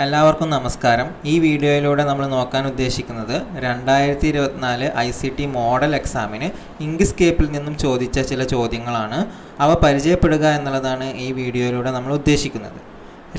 എല്ലാവർക്കും നമസ്കാരം. ഈ വീഡിയോയിലൂടെ നമ്മൾ നോക്കാൻ ഉദ്ദേശിക്കുന്നത് 2024 ICT മോഡൽ എക്സാമിന് ഇങ്ക്സ്കേപ്പിൽ നിന്നും ചോദിച്ച ചില ചോദ്യങ്ങളാണ്. അവ പരിചയപ്പെടുക എന്നുള്ളതാണ് ഈ വീഡിയോയിലൂടെ നമ്മൾ ഉദ്ദേശിക്കുന്നത്.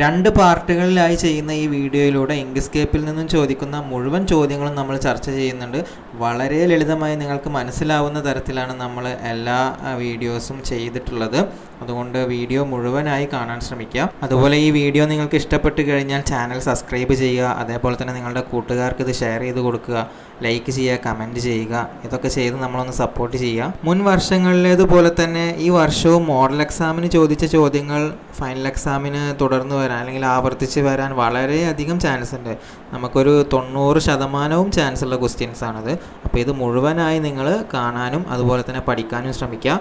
2 പാർട്ടുകളിലായി ചെയ്യുന്ന ഈ വീഡിയോയിലൂടെ ഇങ്ക്സ്കേപ്പിൽ നിന്നും ചോദിക്കുന്ന മുഴുവൻ ചോദ്യങ്ങളും നമ്മൾ ചർച്ച ചെയ്യുന്നുണ്ട്. വളരെ ലളിതമായി നിങ്ങൾക്ക് മനസ്സിലാവുന്ന തരത്തിലാണ് നമ്മൾ എല്ലാ വീഡിയോസും ചെയ്തിട്ടുള്ളത്. അതുകൊണ്ട് വീഡിയോ മുഴുവനായി കാണാൻ ശ്രമിക്കുക. അതുപോലെ ഈ വീഡിയോ നിങ്ങൾക്ക് ഇഷ്ടപ്പെട്ട് കഴിഞ്ഞാൽ ചാനൽ സബ്സ്ക്രൈബ് ചെയ്യുക. അതേപോലെ തന്നെ നിങ്ങളുടെ കൂട്ടുകാർക്ക് ഇത് ഷെയർ ചെയ്ത് കൊടുക്കുക, ലൈക്ക് ചെയ്യുക, കമൻറ്റ് ചെയ്യുക. ഇതൊക്കെ ചെയ്ത് നമ്മളൊന്ന് സപ്പോർട്ട് ചെയ്യുക. മുൻ വർഷങ്ങളിലേതുപോലെ തന്നെ ഈ വർഷവും മോഡൽ എക്സാമിന് ചോദിച്ച ചോദ്യങ്ങൾ ഫൈനൽ എക്സാമിന് തുടർന്ന് വരാൻ അല്ലെങ്കിൽ ആവർത്തിച്ച് വരാൻ വളരെയധികം ചാൻസ് ഉണ്ട്. നമുക്കൊരു 90% ചാൻസ് ഉള്ള ക്വസ്റ്റ്യൻസ് ആണത്. അപ്പോൾ ഇത് മുഴുവനായി നിങ്ങൾ കാണാനും അതുപോലെ തന്നെ പഠിക്കാനും ശ്രമിക്കുക.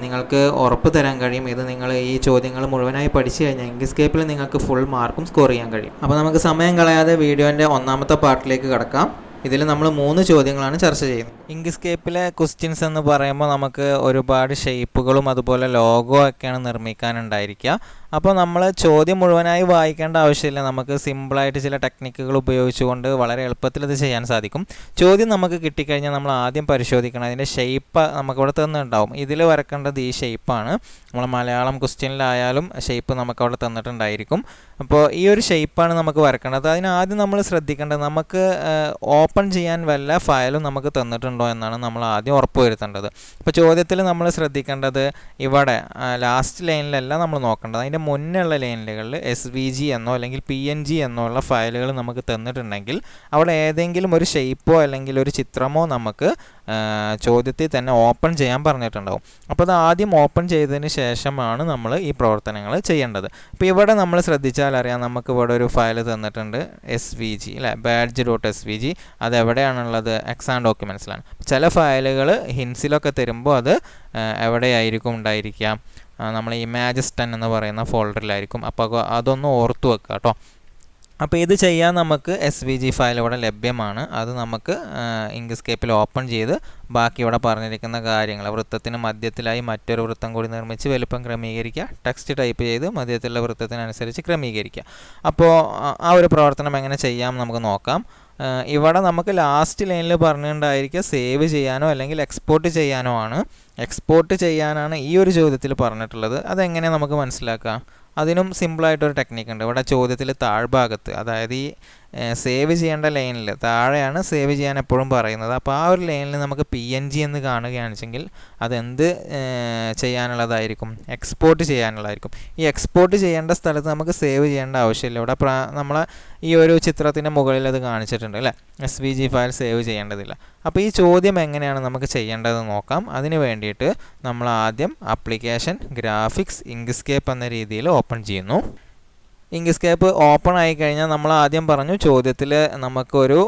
നിങ്ങൾക്ക് ഉറപ്പ് തരാൻ കഴിയും, ഇത് നിങ്ങൾ ഈ ചോദ്യങ്ങൾ മുഴുവനായി പഠിച്ചു കഴിഞ്ഞാൽ ഇങ്ക്സ്കേപ്പിൽ നിങ്ങൾക്ക് ഫുൾ മാർക്കും സ്കോർ ചെയ്യാൻ കഴിയും. അപ്പോൾ നമുക്ക് സമയം കളയാതെ വീഡിയോൻ്റെ ഒന്നാമത്തെ പാർട്ടിലേക്ക് കടക്കാം. ഇതിൽ നമ്മൾ 3 ചോദ്യങ്ങളാണ് ചർച്ച ചെയ്യുന്നത്. ഇങ്ക്സ്കേപ്പിലെ ക്വസ്റ്റ്യൻസ് എന്ന് പറയുമ്പോൾ നമുക്ക് ഒരുപാട് ഷേപ്പുകളും അതുപോലെ ലോഗോ ഒക്കെയാണ് നിർമ്മിക്കാനുണ്ടായിരിക്കുക. അപ്പോൾ നമ്മൾ ചോദ്യം മുഴുവനായി വായിക്കേണ്ട ആവശ്യമില്ല. നമുക്ക് സിമ്പിളായിട്ട് ചില ടെക്നിക്കുകൾ ഉപയോഗിച്ചുകൊണ്ട് വളരെ എളുപ്പത്തിൽ ഇത് ചെയ്യാൻ സാധിക്കും. ചോദ്യം നമുക്ക് കിട്ടിക്കഴിഞ്ഞാൽ നമ്മൾ ആദ്യം പരിശോധിക്കണം അതിൻ്റെ ഷേപ്പ് നമുക്കവിടെ തന്നിട്ടുണ്ടാവും. ഇതിൽ വരക്കേണ്ടത് ഈ ഷേപ്പാണ്. നമ്മൾ മലയാളം ക്വസ്റ്റ്യനിലായാലും ഷേപ്പ് നമുക്കവിടെ തന്നിട്ടുണ്ടായിരിക്കും. അപ്പോൾ ഈ ഒരു ഷേപ്പാണ് നമുക്ക് വരക്കേണ്ടത്. അതിനാദ്യം നമ്മൾ ശ്രദ്ധിക്കേണ്ടത് നമുക്ക് ഓപ്പൺ ചെയ്യാൻ വല്ല ഫയലും നമുക്ക് തന്നിട്ടുണ്ടോ എന്നാണ് നമ്മൾ ആദ്യം ഉറപ്പ് വരുത്തേണ്ടത്. അപ്പോൾ ചോദ്യത്തിൽ നമ്മൾ ശ്രദ്ധിക്കേണ്ടത് ഇവിടെ ലാസ്റ്റ് ലൈനിലല്ല നമ്മൾ നോക്കേണ്ടത്, അതിൻ്റെ മുന്നുള്ള ലൈനുകളിൽ SVG എന്നോ അല്ലെങ്കിൽ PNG എന്നോ ഉള്ള ഫയലുകൾ നമുക്ക് തന്നിട്ടുണ്ടെങ്കിൽ അവിടെ ഏതെങ്കിലും ഒരു ഷേപ്പോ അല്ലെങ്കിൽ ഒരു ചിത്രമോ നമുക്ക് ചോദ്യത്തിൽ തന്നെ ഓപ്പൺ ചെയ്യാൻ പറഞ്ഞിട്ടുണ്ടാവും. അപ്പോൾ അത് ആദ്യം ഓപ്പൺ ചെയ്തതിന് ശേഷമാണ് നമ്മൾ ഈ പ്രവർത്തനങ്ങൾ ചെയ്യേണ്ടത്. അപ്പോൾ ഇവിടെ നമ്മൾ ശ്രദ്ധിച്ചാൽ അറിയാം, നമുക്ക് ഇവിടെ ഒരു ഫയൽ തന്നിട്ടുണ്ട് SVG അല്ലേ, badge.svg. അതെവിടെയാണുള്ളത്? എക്സാം ഡോക്യുമെൻറ്റ്സിലാണ്. ചില ഫയലുകൾ ഹിൻസിലൊക്കെ തരുമ്പോൾ അത് എവിടെയായിരിക്കും ഉണ്ടായിരിക്കുക? നമ്മൾ ഇമേജസ് 10 എന്ന് പറയുന്ന ഫോൾഡറിലായിരിക്കും. അപ്പോൾ അതൊന്ന് ഓർത്തു വെക്കുക കേട്ടോ. അപ്പോൾ ഇത് ചെയ്യാൻ നമുക്ക് SVG ഫയൽ ഇവിടെ ലഭ്യമാണ്. അത് നമുക്ക് ഇങ്ക്സ്കേപ്പിൽ ഓപ്പൺ ചെയ്ത് ബാക്കി ഇവിടെ പറഞ്ഞിരിക്കുന്ന കാര്യങ്ങൾ, വൃത്തത്തിന് മധ്യത്തിലായി മറ്റൊരു വൃത്തം കൂടി നിർമ്മിച്ച് വലുപ്പം ക്രമീകരിക്കുക, ടെക്സ്റ്റ് ടൈപ്പ് ചെയ്ത് മധ്യത്തിലുള്ള വൃത്തത്തിനനുസരിച്ച് ക്രമീകരിക്കുക. അപ്പോൾ ആ ഒരു പ്രവർത്തനം എങ്ങനെ ചെയ്യാം നമുക്ക് നോക്കാം. ഇവിടെ നമുക്ക് ലാസ്റ്റ് ലൈനിൽ പറഞ്ഞിട്ടുണ്ടായിരിക്കുക സേവ് ചെയ്യാനോ അല്ലെങ്കിൽ എക്സ്പോർട്ട് ചെയ്യാനോ ആണ്. എക്സ്പോർട്ട് ചെയ്യാനാണ് ഈ ഒരു ചോദ്യത്തിൽ പറഞ്ഞിട്ടുള്ളത്. അതെങ്ങനെ നമുക്ക് മനസ്സിലാക്കാം? അതിനും സിമ്പിളായിട്ടൊരു ടെക്നിക്ക് ഉണ്ട്. ഇവിടെ ചോദ്യത്തിൽ താഴ്ഭാഗത്ത്, അതായത് ഈ സേവ് ചെയ്യേണ്ട ലൈനിൽ താഴെയാണ് സേവ് ചെയ്യാൻ എപ്പോഴും പറയുന്നത്. അപ്പോൾ ആ ഒരു ലൈനിൽ നമുക്ക് PNG എന്ന് കാണുകയാണെന്നുവെച്ചെങ്കിൽ അതെന്ത് ചെയ്യാനുള്ളതായിരിക്കും? എക്സ്പോർട്ട് ചെയ്യാനുള്ളതായിരിക്കും. ഈ എക്സ്പോർട്ട് ചെയ്യേണ്ട സ്ഥലത്ത് നമുക്ക് സേവ് ചെയ്യേണ്ട ആവശ്യമില്ല. ഇവിടെ നമ്മൾ ഈ ഒരു ചിത്രത്തിൻ്റെ മുകളിൽ അത് കാണിച്ചിട്ടുണ്ട് അല്ലേ, SVG ഫയൽ സേവ് ചെയ്യേണ്ടതില്ല. അപ്പോൾ ഈ ചോദ്യം എങ്ങനെയാണ് നമുക്ക് ചെയ്യേണ്ടതെന്ന് നോക്കാം. അതിന് വേണ്ടിയിട്ട് നമ്മൾ ആദ്യം ആപ്ലിക്കേഷൻ ഗ്രാഫിക്സ് ഇങ്ക്സ്കേപ്പ് എന്ന രീതിയിൽ ഓപ്പൺ ചെയ്യുന്നു. ഇങ്ക്സ്കേപ്പ് ഓപ്പൺ ആയി കഴിഞ്ഞാൽ നമ്മൾ ആദ്യം പറഞ്ഞു ചോദ്യത്തിൽ നമുക്കൊരു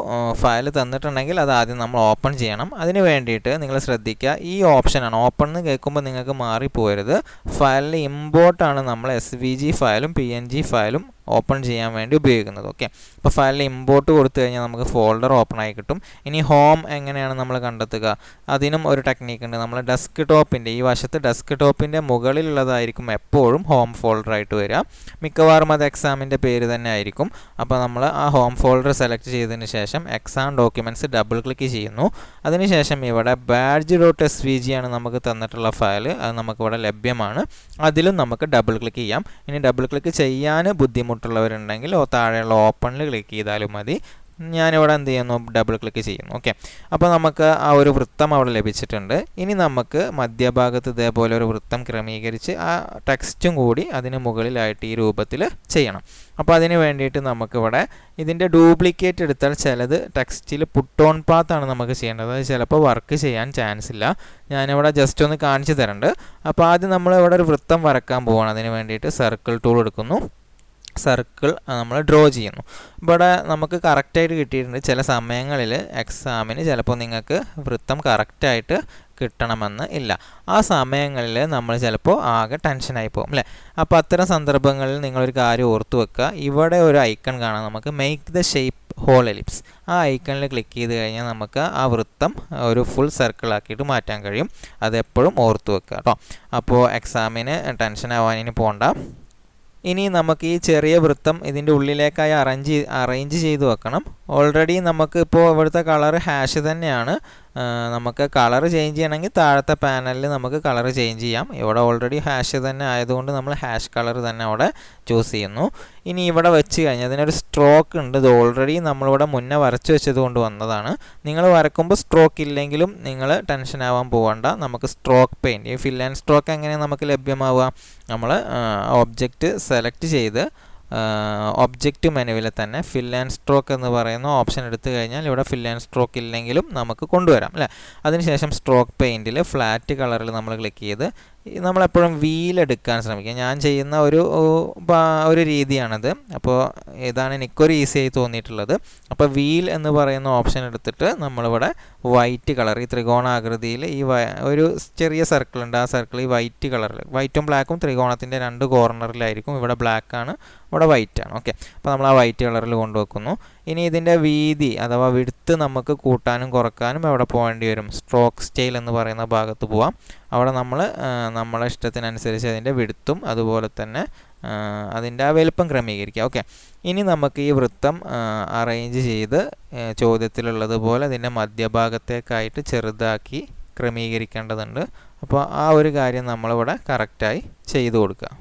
ഫയൽ തന്നിട്ടുണ്ടെങ്കിൽ അത് ആദ്യം നമ്മൾ ഓപ്പൺ ചെയ്യണം. അതിന് വേണ്ടിയിട്ട് നിങ്ങൾ ശ്രദ്ധിക്കുക, ഈ ഓപ്ഷനാണ്. ഓപ്പൺ എന്ന് കേൾക്കുമ്പോൾ നിങ്ങൾക്ക് മാറിപ്പോരുത്. ഫയലിൽ ഇമ്പോർട്ടാണ് നമ്മൾ SVG ഫയലും PNG ഫയലും ഓപ്പൺ ചെയ്യാൻ വേണ്ടി ഉപയോഗിക്കുന്നത്. ഓക്കെ, അപ്പോൾ ഫയലിൽ ഇമ്പോർട്ട് കൊടുത്തു കഴിഞ്ഞാൽ നമുക്ക് ഫോൾഡർ ഓപ്പൺ ആയി കിട്ടും. ഇനി ഹോം എങ്ങനെയാണ് നമ്മൾ കണ്ടെത്തുക? അതിനും ഒരു ടെക്നിക്ക് ഉണ്ട്. നമ്മൾ ഡെസ്ക് ടോപ്പിൻ്റെ ഈ വശത്ത് ഡെസ്ക് ടോപ്പിൻ്റെ മുകളിലുള്ളതായിരിക്കും എപ്പോഴും ഹോം ഫോൾഡറായിട്ട് വരിക. മിക്കവാറും അത് എക്സാമിൻ്റെ പേര് തന്നെ ആയിരിക്കും. അപ്പോൾ നമ്മൾ ആ ഹോം ഫോൾഡർ സെലക്ട് ചെയ്തതിന് ശേഷം എക്സാം ഡോക്യുമെൻറ്റ്സ് ഡബിൾ ക്ലിക്ക് ചെയ്യുന്നു. അതിനുശേഷം ഇവിടെ badge.svg ആണ് നമുക്ക് തന്നിട്ടുള്ള ഫയൽ. അത് നമുക്കിവിടെ ലഭ്യമാണ്. അതിലും നമുക്ക് ഡബിൾ ക്ലിക്ക് ചെയ്യാം. ഇനി ഡബിൾ ക്ലിക്ക് ചെയ്യാൻ ബുദ്ധിമുട്ടുള്ളവരുണ്ടെങ്കിൽ താഴെയുള്ള ഓപ്പണിൽ ക്ലിക്ക് ചെയ്താലും മതി. ഞാനിവിടെ എന്ത് ചെയ്യുന്നു? ഡബിൾ ക്ലിക്ക് ചെയ്യുന്നു. ഓക്കെ, അപ്പോൾ നമുക്ക് ആ ഒരു വൃത്തം അവിടെ ലഭിച്ചിട്ടുണ്ട്. ഇനി നമുക്ക് മധ്യഭാഗത്ത് ഇതേപോലെ ഒരു വൃത്തം ക്രമീകരിച്ച് ആ ടെക്സ്റ്റും കൂടി അതിന് മുകളിലായിട്ട് ഈ രൂപത്തിൽ ചെയ്യണം. അപ്പോൾ അതിന് വേണ്ടിയിട്ട് നമുക്കിവിടെ ഇതിൻ്റെ ഡ്യൂപ്ലിക്കേറ്റ് എടുത്താൽ ചിലത് ടെക്സ്റ്റിൽ പുട്ട് ഓൺ പാത്താണ് നമുക്ക് ചെയ്യേണ്ടത്. അത് ചിലപ്പോൾ വർക്ക് ചെയ്യാൻ ചാൻസ് ഇല്ല. ഞാനിവിടെ ജസ്റ്റ് ഒന്ന് കാണിച്ചു തരുന്നുണ്ട്. അപ്പോൾ ആദ്യം നമ്മൾ ഇവിടെ ഒരു വൃത്തം വരക്കാൻ പോവുകയാണ്. അതിന് വേണ്ടിയിട്ട് സർക്കിൾ ടൂൾ എടുക്കുന്നു. സർക്കിൾ നമ്മൾ ഡ്രോ ചെയ്യുന്നു. ഇവിടെ നമുക്ക് കറക്റ്റായിട്ട് കിട്ടിയിട്ടുണ്ട്. ചില സമയങ്ങളിൽ എക്സാമിന് ചിലപ്പോൾ നിങ്ങൾക്ക് വൃത്തം കറക്റ്റായിട്ട് കിട്ടണമെന്ന് ഇല്ല. ആ സമയങ്ങളിൽ നമ്മൾ ചിലപ്പോൾ ആകെ ടെൻഷനായി പോകും അല്ലേ. അപ്പോൾ അത്തരം സന്ദർഭങ്ങളിൽ നിങ്ങളൊരു കാര്യം ഓർത്തു വെക്കുക. ഇവിടെ ഒരു ഐക്കൺ കാണാം, നമുക്ക് make the shape whole ellipse. ആ ഐക്കണിൽ ക്ലിക്ക് ചെയ്ത് കഴിഞ്ഞാൽ നമുക്ക് ആ വൃത്തം ഒരു ഫുൾ സർക്കിളാക്കിയിട്ട് മാറ്റാൻ കഴിയും. അതെപ്പോഴും ഓർത്തു വെക്കുക കേട്ടോ. അപ്പോൾ എക്സാമിന് ടെൻഷൻ ആവാൻ ഇനി പോകണ്ട. ഇനി നമുക്ക് ഈ ചെറിയ വൃത്തം ഇതിൻ്റെ ഉള്ളിലേക്കായി അറേഞ്ച് ചെയ്ത് വെക്കണം. ഓൾറെഡി നമുക്ക് ഇപ്പോൾ ഇവിടുത്തെ കളർ ഹാഷ് തന്നെയാണ്. നമുക്ക് കളർ ചേഞ്ച് ചെയ്യണമെങ്കിൽ താഴത്തെ പാനലിൽ നമുക്ക് കളർ ചേഞ്ച് ചെയ്യാം. ഇവിടെ ഓൾറെഡി ഹാഷ് തന്നെ ആയതുകൊണ്ട് നമ്മൾ ഹാഷ് കളർ തന്നെ അവിടെ ചൂസ് ചെയ്യുന്നു. ഇനി ഇവിടെ വെച്ച് കഴിഞ്ഞാൽ അതിനൊരു സ്ട്രോക്ക് ഉണ്ട്. ഇത് ഓൾറെഡി നമ്മളിവിടെ മുന്നേ വരച്ച് വെച്ചത് കൊണ്ട് വന്നതാണ്. നിങ്ങൾ വരക്കുമ്പോൾ സ്ട്രോക്ക് ഇല്ലെങ്കിലും നിങ്ങൾ ടെൻഷൻ ആവാൻ പോകണ്ട. നമുക്ക് സ്ട്രോക്ക് പെയിൻറ്റ്, ഈ ഫിൽ ആൻഡ് സ്ട്രോക്ക് എങ്ങനെ നമുക്ക് ലഭ്യമാവുക? നമ്മൾ ഒബ്ജക്റ്റ് സെലക്ട് ചെയ്ത് ഒബ്ജക്റ്റ് മെനുവിൽ തന്നെ ഫിൽ ആൻഡ് സ്ട്രോക്ക് എന്ന് പറയുന്ന ഓപ്ഷൻ എടുത്തു കഴിഞ്ഞാൽ ഇവിടെ ഫിൽ ആൻഡ് സ്ട്രോക്ക് ഇല്ലെങ്കിലും നമുക്ക് കൊണ്ടുവരാം അല്ലേ. അതിനുശേഷം സ്ട്രോക്ക് പെയിൻറ്റിൽ ഫ്ലാറ്റ് കളറിൽ നമ്മൾ ക്ലിക്ക് ചെയ്ത് നമ്മളെപ്പോഴും വീലെടുക്കാൻ ശ്രമിക്കുക. ഞാൻ ചെയ്യുന്ന ഒരു രീതിയാണത്. അപ്പോൾ ഇതാണ് എനിക്കൊരു ഈസിയായി തോന്നിയിട്ടുള്ളത്. അപ്പോൾ വീൽ എന്ന് പറയുന്ന ഓപ്ഷൻ എടുത്തിട്ട് നമ്മളിവിടെ വൈറ്റ് കളർ, ഈ ത്രികോണാകൃതിയിൽ ഈ ഒരു ചെറിയ സർക്കിൾ ഉണ്ട്. ആ സർക്കിൾ ഈ വൈറ്റ് കളറിൽ, വൈറ്റും ബ്ലാക്കും ത്രികോണത്തിൻ്റെ 2 കോർണറിലായിരിക്കും. ഇവിടെ ബ്ലാക്കാണ്, ഇവിടെ വൈറ്റ് ആണ്. ഓക്കെ, അപ്പോൾ നമ്മൾ ആ വൈറ്റ് കളറിൽ കൊണ്ടുവെക്കുന്നു. ഇനി ഇതിൻ്റെ വീതി അഥവാ വിഡ്ത്ത് നമുക്ക് കൂട്ടാനും കുറക്കാനും എവിടെ പോകേണ്ടി വരും? സ്ട്രോക്ക് സ്റ്റൈൽ എന്ന് പറയുന്ന ഭാഗത്ത് പോവാം. അവിടെ നമ്മൾ നമ്മളെ ഇഷ്ടത്തിനനുസരിച്ച് അതിൻ്റെ വിഡ്ത്തും അതുപോലെ തന്നെ അതിൻ്റെ ആ വലുപ്പം ക്രമീകരിക്കുക. ഓക്കെ, ഇനി നമുക്ക് ഈ വൃത്തം അറേഞ്ച് ചെയ്ത് ചോദ്യത്തിലുള്ളതുപോലെ അതിൻ്റെ മധ്യഭാഗത്തേക്കായിട്ട് ചെറുതാക്കി ക്രമീകരിക്കേണ്ടതുണ്ട്. അപ്പോൾ ആ ഒരു കാര്യം നമ്മളിവിടെ കറക്റ്റായി ചെയ്തു കൊടുക്കുക.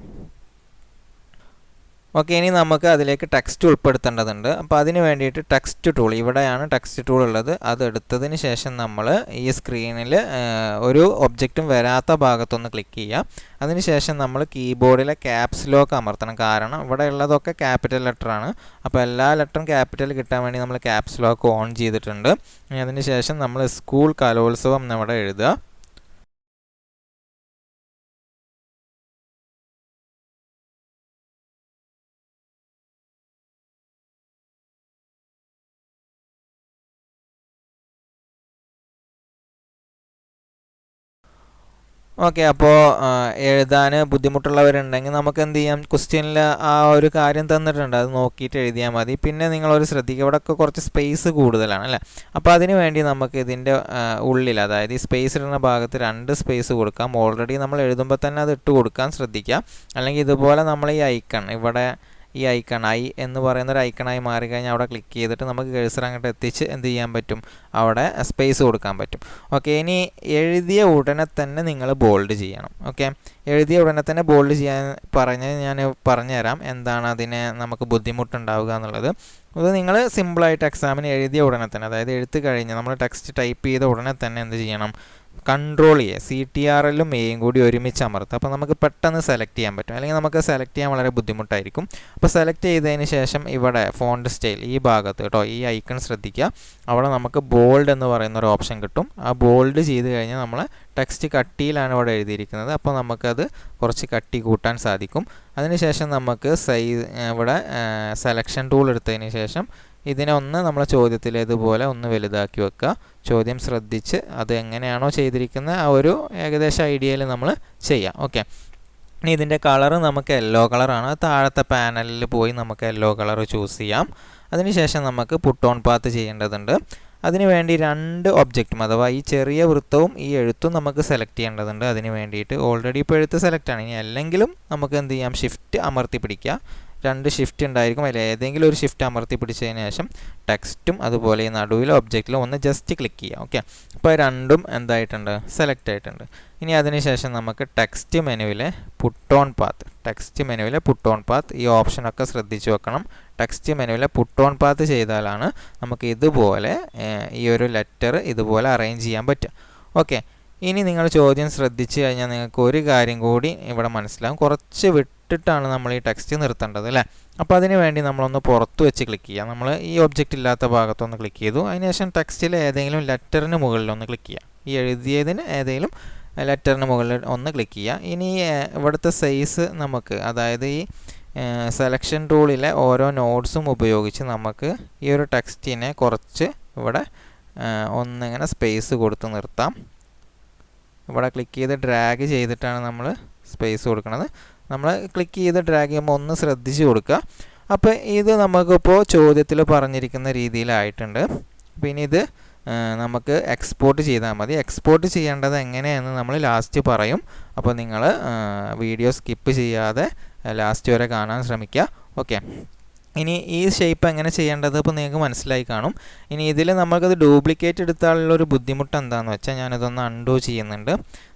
ഓക്കെ, ഇനി നമുക്ക് അതിലേക്ക് ടെക്സ്റ്റ് ഉൾപ്പെടുത്തേണ്ടതുണ്ട്. അപ്പോൾ അതിന് വേണ്ടിയിട്ട് ടെക്സ്റ്റ് ടൂൾ, ഇവിടെയാണ് ടെക്സ്റ്റ് ടൂൾ ഉള്ളത്. അത് എടുത്തതിന് ശേഷം നമ്മൾ ഈ സ്ക്രീനിൽ ഒരു ഒബ്ജക്റ്റും വരാത്ത ഭാഗത്തൊന്ന് ക്ലിക്ക് ചെയ്യുക. അതിനുശേഷം നമ്മൾ കീബോർഡിലെ ക്യാപ്സ് ലോക്ക് അമർത്തണം. കാരണം ഇവിടെ ഉള്ളതൊക്കെ ക്യാപിറ്റൽ ലെറ്ററാണ്. അപ്പോൾ എല്ലാ ലെറ്ററും ക്യാപിറ്റൽ കിട്ടാൻ വേണ്ടി നമ്മൾ ക്യാപ്സ് ലോക്ക് ഓൺ ചെയ്തിട്ടുണ്ട്. അതിന് ശേഷം നമ്മൾ സ്കൂൾ കലോത്സവം എന്നിവിടെ എഴുതുക. ഓക്കെ, അപ്പോൾ എഴുതാൻ ബുദ്ധിമുട്ടുള്ളവരുണ്ടെങ്കിൽ നമുക്ക് എന്ത് ചെയ്യാം? ക്വസ്റ്റ്യനിൽ ആ ഒരു കാര്യം തന്നിട്ടുണ്ട്, അത് നോക്കിയിട്ട് എഴുതിയാൽ മതി. പിന്നെ നിങ്ങളൊരു ശ്രദ്ധിക്കുക, ഇവിടെയൊക്കെ കുറച്ച് സ്പേസ് കൂടുതലാണ് അല്ലേ. അപ്പോൾ അതിന് വേണ്ടി നമുക്ക് ഇതിൻ്റെ ഉള്ളിൽ, അതായത് ഈ സ്പേസ് ഇടുന്ന ഭാഗത്ത് 2 സ്പേസ് കൊടുക്കാം. ഓൾറെഡി നമ്മൾ എഴുതുമ്പോൾ തന്നെ അത് ഇട്ട് കൊടുക്കാൻ ശ്രദ്ധിക്കുക. അല്ലെങ്കിൽ ഇതുപോലെ നമ്മൾ ഈ ഐക്കൺ, ഇവിടെ ഈ ഐക്കൺ ഐ എന്ന് പറയുന്ന ഒരു ഐക്കണായി മാറിക്കഴിഞ്ഞാൽ അവിടെ ക്ലിക്ക് ചെയ്തിട്ട് നമുക്ക് കഴ്സർ അങ്ങോട്ട് എത്തിച്ച് എന്ത് ചെയ്യാൻ പറ്റും? അവിടെ സ്പേസ് കൊടുക്കാൻ പറ്റും. ഓക്കെ, ഇനി എഴുതിയ ഉടനെ തന്നെ നിങ്ങൾ ബോൾഡ് ചെയ്യണം. ഓക്കെ, എഴുതിയ ഉടനെ തന്നെ ബോൾഡ് ചെയ്യാൻ ഞാൻ പറഞ്ഞുതരാം എന്താണ് അതിന് നമുക്ക് ബുദ്ധിമുട്ടുണ്ടാവുക എന്നുള്ളത്. അത് നിങ്ങൾ സിമ്പിളായിട്ട് എക്സാമിന് എഴുതിയ ഉടനെ തന്നെ, അതായത് എഴുത്ത് കഴിഞ്ഞ് നമ്മൾ ടെക്സ്റ്റ് ടൈപ്പ് ചെയ്ത ഉടനെ തന്നെ എന്ത് ചെയ്യണം? കൺട്രോൾ ചെയ്യുക, CTRLും എയും കൂടി ഒരുമിച്ച് അമർത്തുക. അപ്പോൾ നമുക്ക് പെട്ടെന്ന് സെലക്ട് ചെയ്യാൻ പറ്റും. അല്ലെങ്കിൽ നമുക്ക് സെലക്ട് ചെയ്യാൻ വളരെ ബുദ്ധിമുട്ടായിരിക്കും. അപ്പോൾ സെലക്ട് ചെയ്തതിന് ശേഷം ഇവിടെ ഫോണ്ട് സ്റ്റൈൽ ഈ ഭാഗത്ത് കേട്ടോ, ഈ ഐക്കൺ ശ്രദ്ധിക്കുക. അവിടെ നമുക്ക് ബോൾഡ് എന്ന് പറയുന്ന ഒരു ഓപ്ഷൻ കിട്ടും. ആ ബോൾഡ് ചെയ്ത് കഴിഞ്ഞാൽ നമ്മൾ ടെക്സ്റ്റ് കട്ടിയിലാണ് ഇവിടെ എഴുതിയിരിക്കുന്നത്. അപ്പോൾ നമുക്കത് കുറച്ച് കട്ടി കൂട്ടാൻ സാധിക്കും. അതിനുശേഷം നമുക്ക് ഇവിടെ സെലക്ഷൻ ടൂൾ എടുത്തതിന് ശേഷം ഇതിനെ നമ്മളെ ചോദ്യത്തിലേതുപോലെ ഒന്ന് വലുതാക്കി വെക്കുക. ചോദ്യം ശ്രദ്ധിച്ച് അത് എങ്ങനെയാണോ ചെയ്തിരിക്കുന്നത് ആ ഒരു ഏകദേശം ഐഡിയയിൽ നമ്മൾ ചെയ്യാം. ഓക്കെ, ഇനി ഇതിൻ്റെ കളർ നമുക്ക് യെല്ലോ കളറാണ്. താഴത്തെ പാനലിൽ പോയി നമുക്ക് യെല്ലോ കളർ ചൂസ് ചെയ്യാം. അതിനുശേഷം നമുക്ക് പുട്ട് ഓൺ പാത്ത് ചെയ്യേണ്ടതുണ്ട്. അതിനുവേണ്ടി 2 ഒബ്ജക്റ്റും അഥവാ ഈ ചെറിയ വൃത്തവും ഈ എഴുത്തും നമുക്ക് സെലക്ട് ചെയ്യേണ്ടതുണ്ട്. അതിന് വേണ്ടിയിട്ട് ഓൾറെഡി ഇപ്പോൾ എഴുത്ത് സെലക്റ്റാണ്. ഇനി അല്ലെങ്കിലും നമുക്ക് എന്ത് ചെയ്യാം? ഷിഫ്റ്റ് അമർത്തി പിടിക്കുക. 2 ഷിഫ്റ്റ് ഉണ്ടായിരിക്കും. അതിൽ ഏതെങ്കിലും ഒരു ഷിഫ്റ്റ് അമർത്തി പിടിച്ചതിന് ശേഷം ടെക്സ്റ്റും അതുപോലെ ഈ നടുവിലെ ഒബ്ജക്റ്റിലും ഒന്ന് ജസ്റ്റ് ക്ലിക്ക് ചെയ്യാം. ഓക്കെ, അപ്പോൾ രണ്ടും എന്തായിട്ടുണ്ട്? സെലക്ട് ആയിട്ടുണ്ട്. ഇനി അതിനുശേഷം നമുക്ക് ടെക്സ്റ്റ് മെനുവിലെ പുട്ട് ഓൺ പാത്ത് ഈ ഓപ്ഷനൊക്കെ ശ്രദ്ധിച്ചു വെക്കണം. ടെക്സ്റ്റ് മെനുവിലെ പുട്ട് ഓൺ പാത്ത് ചെയ്താലാണ് നമുക്ക് ഇതുപോലെ ഈ ഒരു ലെറ്റർ ഇതുപോലെ അറേഞ്ച് ചെയ്യാൻ പറ്റുക. ഓക്കെ, ഇനി നിങ്ങൾ ചോദ്യം ശ്രദ്ധിച്ചു കഴിഞ്ഞാൽ നിങ്ങൾക്ക് ഒരു കാര്യം കൂടി ഇവിടെ മനസ്സിലാവും. കുറച്ച് വിട്ടിട്ടാണ് നമ്മൾ ഈ ടെക്സ്റ്റ് നിർത്തേണ്ടത് അല്ലേ. അപ്പോൾ അതിന് വേണ്ടി നമ്മളൊന്ന് പുറത്ത് വെച്ച് ക്ലിക്ക് ചെയ്യാം. നമ്മൾ ഈ ഒബ്ജക്റ്റ് ഇല്ലാത്ത ഭാഗത്തൊന്ന് ക്ലിക്ക് ചെയ്തു. അതിനുശേഷം ടെക്സ്റ്റിലെ ഏതെങ്കിലും ലെറ്ററിന് മുകളിലൊന്ന് ക്ലിക്ക് ചെയ്യാം. ഈ എഴുതിയതിന് ഏതെങ്കിലും ലെറ്ററിന് മുകളിൽ ഒന്ന് ക്ലിക്ക് ചെയ്യുക. ഇനി ഇവിടുത്തെ സൈസ് നമുക്ക്, അതായത് ഈ സെലക്ഷൻ ടൂളിലെ ഓരോ നോട്ട്സും ഉപയോഗിച്ച് നമുക്ക് ഈ ഒരു ടെക്സ്റ്റിനെ കുറച്ച് ഇവിടെ ഒന്നിങ്ങനെ സ്പേസ് കൊടുത്ത് നിർത്താം. ഇവിടെ ക്ലിക്ക് ചെയ്ത് ഡ്രാഗ് ചെയ്തിട്ടാണ് നമ്മൾ സ്പേസ് കൊടുക്കുന്നത്. നമ്മൾ ക്ലിക്ക് ചെയ്ത് ഡ്രാഗ് ചെയ്യുമ്പോൾ ഒന്ന് ശ്രദ്ധിച്ച് കൊടുക്കുക. അപ്പോൾ ഇത് നമുക്കിപ്പോൾ ചോദ്യത്തിൽ പറഞ്ഞിരിക്കുന്ന രീതിയിലായിട്ടുണ്ട്. അപ്പോൾ ഇനി ഇത് നമുക്ക് എക്സ്പോർട്ട് ചെയ്താൽ മതി. എക്സ്പോർട്ട് ചെയ്യേണ്ടത് എങ്ങനെയെന്ന് നമ്മൾ ലാസ്റ്റ് പറയും. അപ്പോൾ നിങ്ങൾ വീഡിയോ സ്കിപ്പ് ചെയ്യാതെ ലാസ്റ്റ് വരെ കാണാൻ ശ്രമിക്കുക. ഓക്കെ, ഇനി ഈ ഷേപ്പ് എങ്ങനെ ചെയ്യേണ്ടത് ഇപ്പോൾ നിങ്ങൾക്ക് മനസ്സിലായി കാണും. ഇനി ഇതിൽ നമുക്കത് ഡ്യൂപ്ലിക്കേറ്റ് എടുത്താലുള്ളൊരു ബുദ്ധിമുട്ട് എന്താണെന്ന് വെച്ചാൽ ഞാനിതൊന്ന് അൺഡു ചെയ്യുന്നുണ്ട്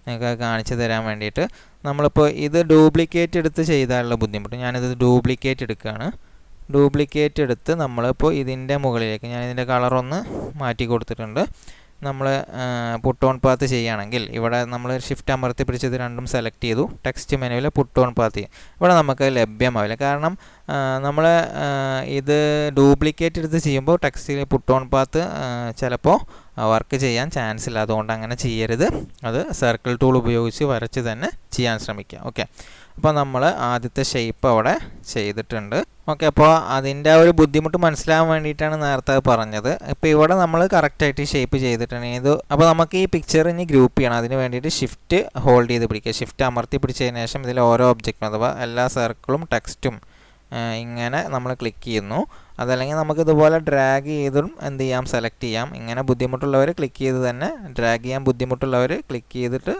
നിങ്ങൾക്ക് കാണിച്ചു തരാൻ വേണ്ടിയിട്ട്. നമ്മളിപ്പോൾ ഇത് ഡ്യൂപ്ലിക്കേറ്റ് എടുത്ത് ചെയ്താലുള്ള ബുദ്ധിമുട്ട്, ഞാനിത് ഡ്യൂപ്ലിക്കേറ്റ് എടുക്കുകയാണ്. ഡ്യൂപ്ലിക്കേറ്റ് എടുത്ത് നമ്മളിപ്പോൾ ഇതിൻ്റെ മുകളിലേക്ക് ഞാൻ ഇതിൻ്റെ കളറൊന്ന് മാറ്റി കൊടുത്തിട്ടുണ്ട്. നമ്മൾ പുട്ട് ഓൺ പാത്ത് ചെയ്യുകയാണെങ്കിൽ ഇവിടെ നമ്മൾ ഷിഫ്റ്റ് അമർത്തി പിടിച്ചത് രണ്ടും സെലക്ട് ചെയ്തു. ടെക്സ്റ്റ് മെനുവിൽ പുട്ട് ഓൺ പാത്ത് ചെയ്യും. ഇവിടെ നമുക്ക് ലഭ്യമാവില്ല, കാരണം നമ്മൾ ഇത് ഡ്യൂപ്ലിക്കേറ്റ് എടുത്ത് ചെയ്യുമ്പോൾ ടെക്സ്റ്റിൽ പുട്ട് ഓൺ പാത്ത് ചിലപ്പോൾ വർക്ക് ചെയ്യാൻ ചാൻസ് ഇല്ല. അതുകൊണ്ട് അങ്ങനെ ചെയ്യരുത്. അത് സർക്കിൾ ടൂൾ ഉപയോഗിച്ച് വരച്ച് തന്നെ ചെയ്യാൻ ശ്രമിക്കുക. ഓക്കെ, അപ്പോൾ നമ്മൾ ആദ്യത്തെ ഷേപ്പ് അവിടെ ചെയ്തിട്ടുണ്ട്. ഓക്കെ, അപ്പോൾ അതിൻ്റെ ഒരു ബുദ്ധിമുട്ട് മനസ്സിലാകാൻ വേണ്ടിയിട്ടാണ് നേരത്തെ പറഞ്ഞത്. ഇപ്പോൾ ഇവിടെ നമ്മൾ കറക്റ്റായിട്ട് ഷേപ്പ് ചെയ്തിട്ടുണ്ട്. ഇത് അപ്പോൾ നമുക്ക് ഈ പിക്ചർ ഇനി ഗ്രൂപ്പ് ചെയ്യണം. അതിന് വേണ്ടിയിട്ട് ഷിഫ്റ്റ് ഹോൾഡ് ചെയ്ത് പിടിക്കുക. ഷിഫ്റ്റ് അമർത്തി പിടിച്ചതിന് ശേഷം ഇതിൽ ഓരോ ഒബ്ജക്റ്റും അഥവാ എല്ലാ സർക്കിളും ടെക്സ്റ്റും ഇങ്ങനെ നമ്മൾ ക്ലിക്ക് ചെയ്യുന്നു. അതല്ലെങ്കിൽ നമുക്കിതുപോലെ ഡ്രാഗ് ചെയ്തും എന്ത് ചെയ്യാം, സെലക്ട് ചെയ്യാം. ഇങ്ങനെ ബുദ്ധിമുട്ടുള്ളവർ ക്ലിക്ക് ചെയ്ത് തന്നെ ഡ്രാഗ് ചെയ്യാൻ ബുദ്ധിമുട്ടുള്ളവർ ക്ലിക്ക് ചെയ്തിട്ട്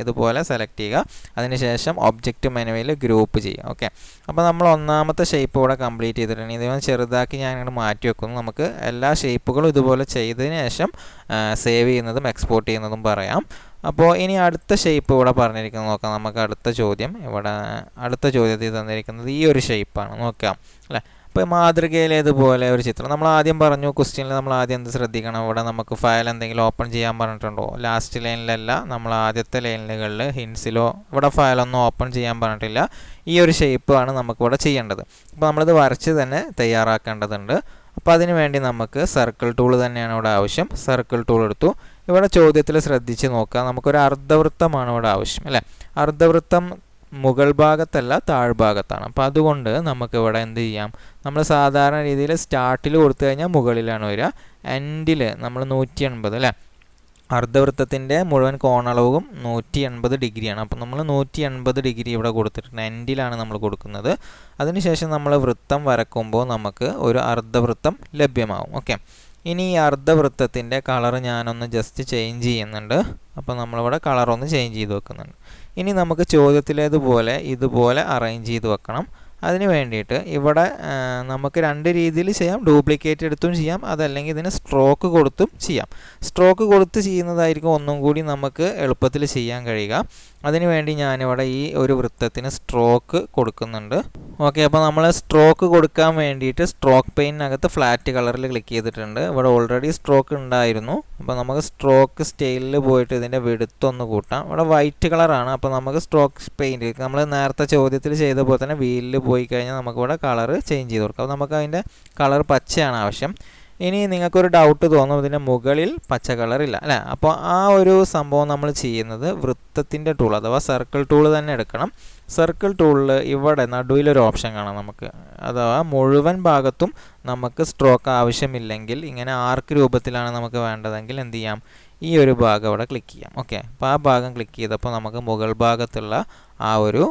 ഇതുപോലെ സെലക്ട് ചെയ്യുക. അതിനുശേഷം ഒബ്ജക്റ്റ് മെനുവിൽ ഗ്രൂപ്പ് ചെയ്യുക. ഓക്കെ, അപ്പോൾ നമ്മൾ ഒന്നാമത്തെ ഷേപ്പ് ഇവിടെ കംപ്ലീറ്റ് ചെയ്തിട്ടുണ്ട്. ഇതുപോലെ ചെറുതാക്കി ഞാൻ ഇങ്ങോട്ട് മാറ്റി വെക്കുന്നു. നമുക്ക് എല്ലാ ഷേപ്പുകളും ഇതുപോലെ ചെയ്തതിന് ശേഷം സേവ് ചെയ്യുന്നതും എക്സ്പോർട്ട് ചെയ്യുന്നതും പറയാം. അപ്പോൾ ഇനി അടുത്ത ഷേപ്പ് ഇവിടെ പറഞ്ഞിരിക്കുന്നത് നോക്കാം. നമുക്ക് അടുത്ത ചോദ്യം ഇവിടെ അടുത്ത ചോദ്യത്തിൽ തന്നിരിക്കുന്നത് ഈ ഒരു ഷേപ്പാണ്. നോക്കാം അല്ലേ. ഇപ്പോൾ മാതൃകയിലേതുപോലെ ഒരു ചിത്രം നമ്മൾ ആദ്യം പറഞ്ഞു. ക്വസ്റ്റ്യനിൽ നമ്മൾ ആദ്യം എന്ത് ശ്രദ്ധിക്കണം, ഇവിടെ നമുക്ക് ഫയൽ എന്തെങ്കിലും ഓപ്പൺ ചെയ്യാൻ പറഞ്ഞിട്ടുണ്ടോ? ലാസ്റ്റ് ലൈനിലല്ല, നമ്മൾ ആദ്യത്തെ ലൈനുകളിൽ ഹിൻസിലോ ഇവിടെ ഫയലൊന്നും ഓപ്പൺ ചെയ്യാൻ പറഞ്ഞിട്ടില്ല. ഈ ഒരു ഷേപ്പാണ് നമുക്കിവിടെ ചെയ്യേണ്ടത്. അപ്പോൾ നമ്മളിത് വരച്ച് തന്നെ തയ്യാറാക്കേണ്ടതുണ്ട്. അപ്പോൾ അതിന് വേണ്ടി നമുക്ക് സർക്കിൾ ടൂൾ തന്നെയാണ് ഇവിടെ ആവശ്യം. സർക്കിൾ ടൂൾ എടുത്തു. ഇവിടെ ചോദ്യത്തിൽ ശ്രദ്ധിച്ച് നോക്കുക, നമുക്കൊരു അർദ്ധവൃത്തമാണ് ഇവിടെ ആവശ്യം അല്ലേ. അർദ്ധവൃത്തം മുകൾ ഭാഗത്തല്ല താഴ്ഭാഗത്താണ്. അപ്പോൾ അതുകൊണ്ട് നമുക്കിവിടെ എന്ത് ചെയ്യാം, നമ്മൾ സാധാരണ രീതിയിൽ സ്റ്റാർട്ടിൽ കൊടുത്തു കഴിഞ്ഞാൽ മുകളിലാണ് വരിക. എൻഡിൽ നമ്മൾ 180 അല്ലേ. അർദ്ധവൃത്തത്തിൻ്റെ മുഴുവൻ കോണളവും 180 ഡിഗ്രിയാണ്. അപ്പോൾ നമ്മൾ 180 ഡിഗ്രി ഇവിടെ കൊടുത്തിട്ടുണ്ട്. എൻഡിലാണ് നമ്മൾ കൊടുക്കുന്നത്. അതിനുശേഷം നമ്മൾ വൃത്തം വരക്കുമ്പോൾ നമുക്ക് ഒരു അർദ്ധവൃത്തം ലഭ്യമാവും. ഓക്കെ, ഇനി ഈ അർദ്ധവൃത്തത്തിൻ്റെ കളർ ഞാനൊന്ന് ജസ്റ്റ് ചേഞ്ച് ചെയ്യുന്നുണ്ട്. അപ്പോൾ നമ്മളിവിടെ കളറൊന്ന് ചേഞ്ച് ചെയ്ത് വെക്കുന്നുണ്ട്. ഇനി നമുക്ക് ചോദ്യത്തിലേതുപോലെ ഇതുപോലെ അറേഞ്ച് ചെയ്ത് വെക്കണം. അതിന് വേണ്ടിയിട്ട് ഇവിടെ നമുക്ക് രണ്ട് രീതിയിൽ ചെയ്യാം. ഡ്യൂപ്ലിക്കേറ്റ് എടുത്തും ചെയ്യാം, അതല്ലെങ്കിൽ ഇതിന് സ്ട്രോക്ക് കൊടുത്തും ചെയ്യാം. സ്ട്രോക്ക് കൊടുത്ത് ചെയ്യുന്നതായിരിക്കും ഒന്നും കൂടി നമുക്ക് എളുപ്പത്തിൽ ചെയ്യാൻ കഴിയുക. അതിന് വേണ്ടി ഞാനിവിടെ ഈ ഒരു വൃത്തത്തിന് സ്ട്രോക്ക് കൊടുക്കുന്നുണ്ട്. ഓക്കെ, അപ്പോൾ നമ്മൾ സ്ട്രോക്ക് കൊടുക്കാൻ വേണ്ടിയിട്ട് സ്ട്രോക്ക് പെയിനകത്ത് ഫ്ലാറ്റ് കളറിൽ ക്ലിക്ക് ചെയ്തിട്ടുണ്ട്. ഇവിടെ ഓൾറെഡി സ്ട്രോക്ക് ഉണ്ടായിരുന്നു. അപ്പോൾ നമുക്ക് സ്ട്രോക്ക് സ്റ്റൈലിൽ പോയിട്ട് ഇതിൻ്റെ വിഡ്ത്ത് ഒന്ന് കൂട്ടാം. ഇവിടെ വൈറ്റ് കളറാണ്. അപ്പോൾ നമുക്ക് സ്ട്രോക്ക് പെയിൻറ്റ് നമ്മൾ നേരത്തെ ചോദ്യത്തിൽ ചെയ്ത പോലെ തന്നെ വീലിൽ പോയി കഴിഞ്ഞാൽ നമുക്കിവിടെ കളർ ചേഞ്ച് ചെയ്ത് കൊടുക്കാം. അപ്പോൾ നമുക്ക് അതിൻ്റെ കളർ പച്ചയാണ് ആവശ്യം. ഇനി നിങ്ങൾക്കൊരു ഡൗട്ട് തോന്നും, ഇതിൻ്റെ മുകളിൽ പച്ച കളറില്ല അല്ലേ. അപ്പോൾ ആ ഒരു സംഭവം നമ്മൾ ചെയ്യുന്നത് വൃത്തത്തിൻ്റെ ടൂൾ അഥവാ സർക്കിൾ ടൂൾ തന്നെ എടുക്കണം. സർക്കിൾ ടൂളിൽ ഇവിടെ നടുവിലൊരു ഓപ്ഷൻ കാണാം നമുക്ക്, അഥവാ മുഴുവൻ ഭാഗത്തും നമുക്ക് സ്ട്രോക്ക് ആവശ്യമില്ലെങ്കിൽ ഇങ്ങനെ ആർക്ക് രൂപത്തിലാണ് നമുക്ക് വേണ്ടതെങ്കിൽ എന്ത് ചെയ്യാം, ഈ ഒരു ഭാഗം അവിടെ ക്ലിക്ക് ചെയ്യാം. ഓക്കെ, അപ്പോൾ ആ ഭാഗം ക്ലിക്ക് ചെയ്തപ്പോൾ നമുക്ക് മുകൾ ഭാഗത്തുള്ള ആ ഒരു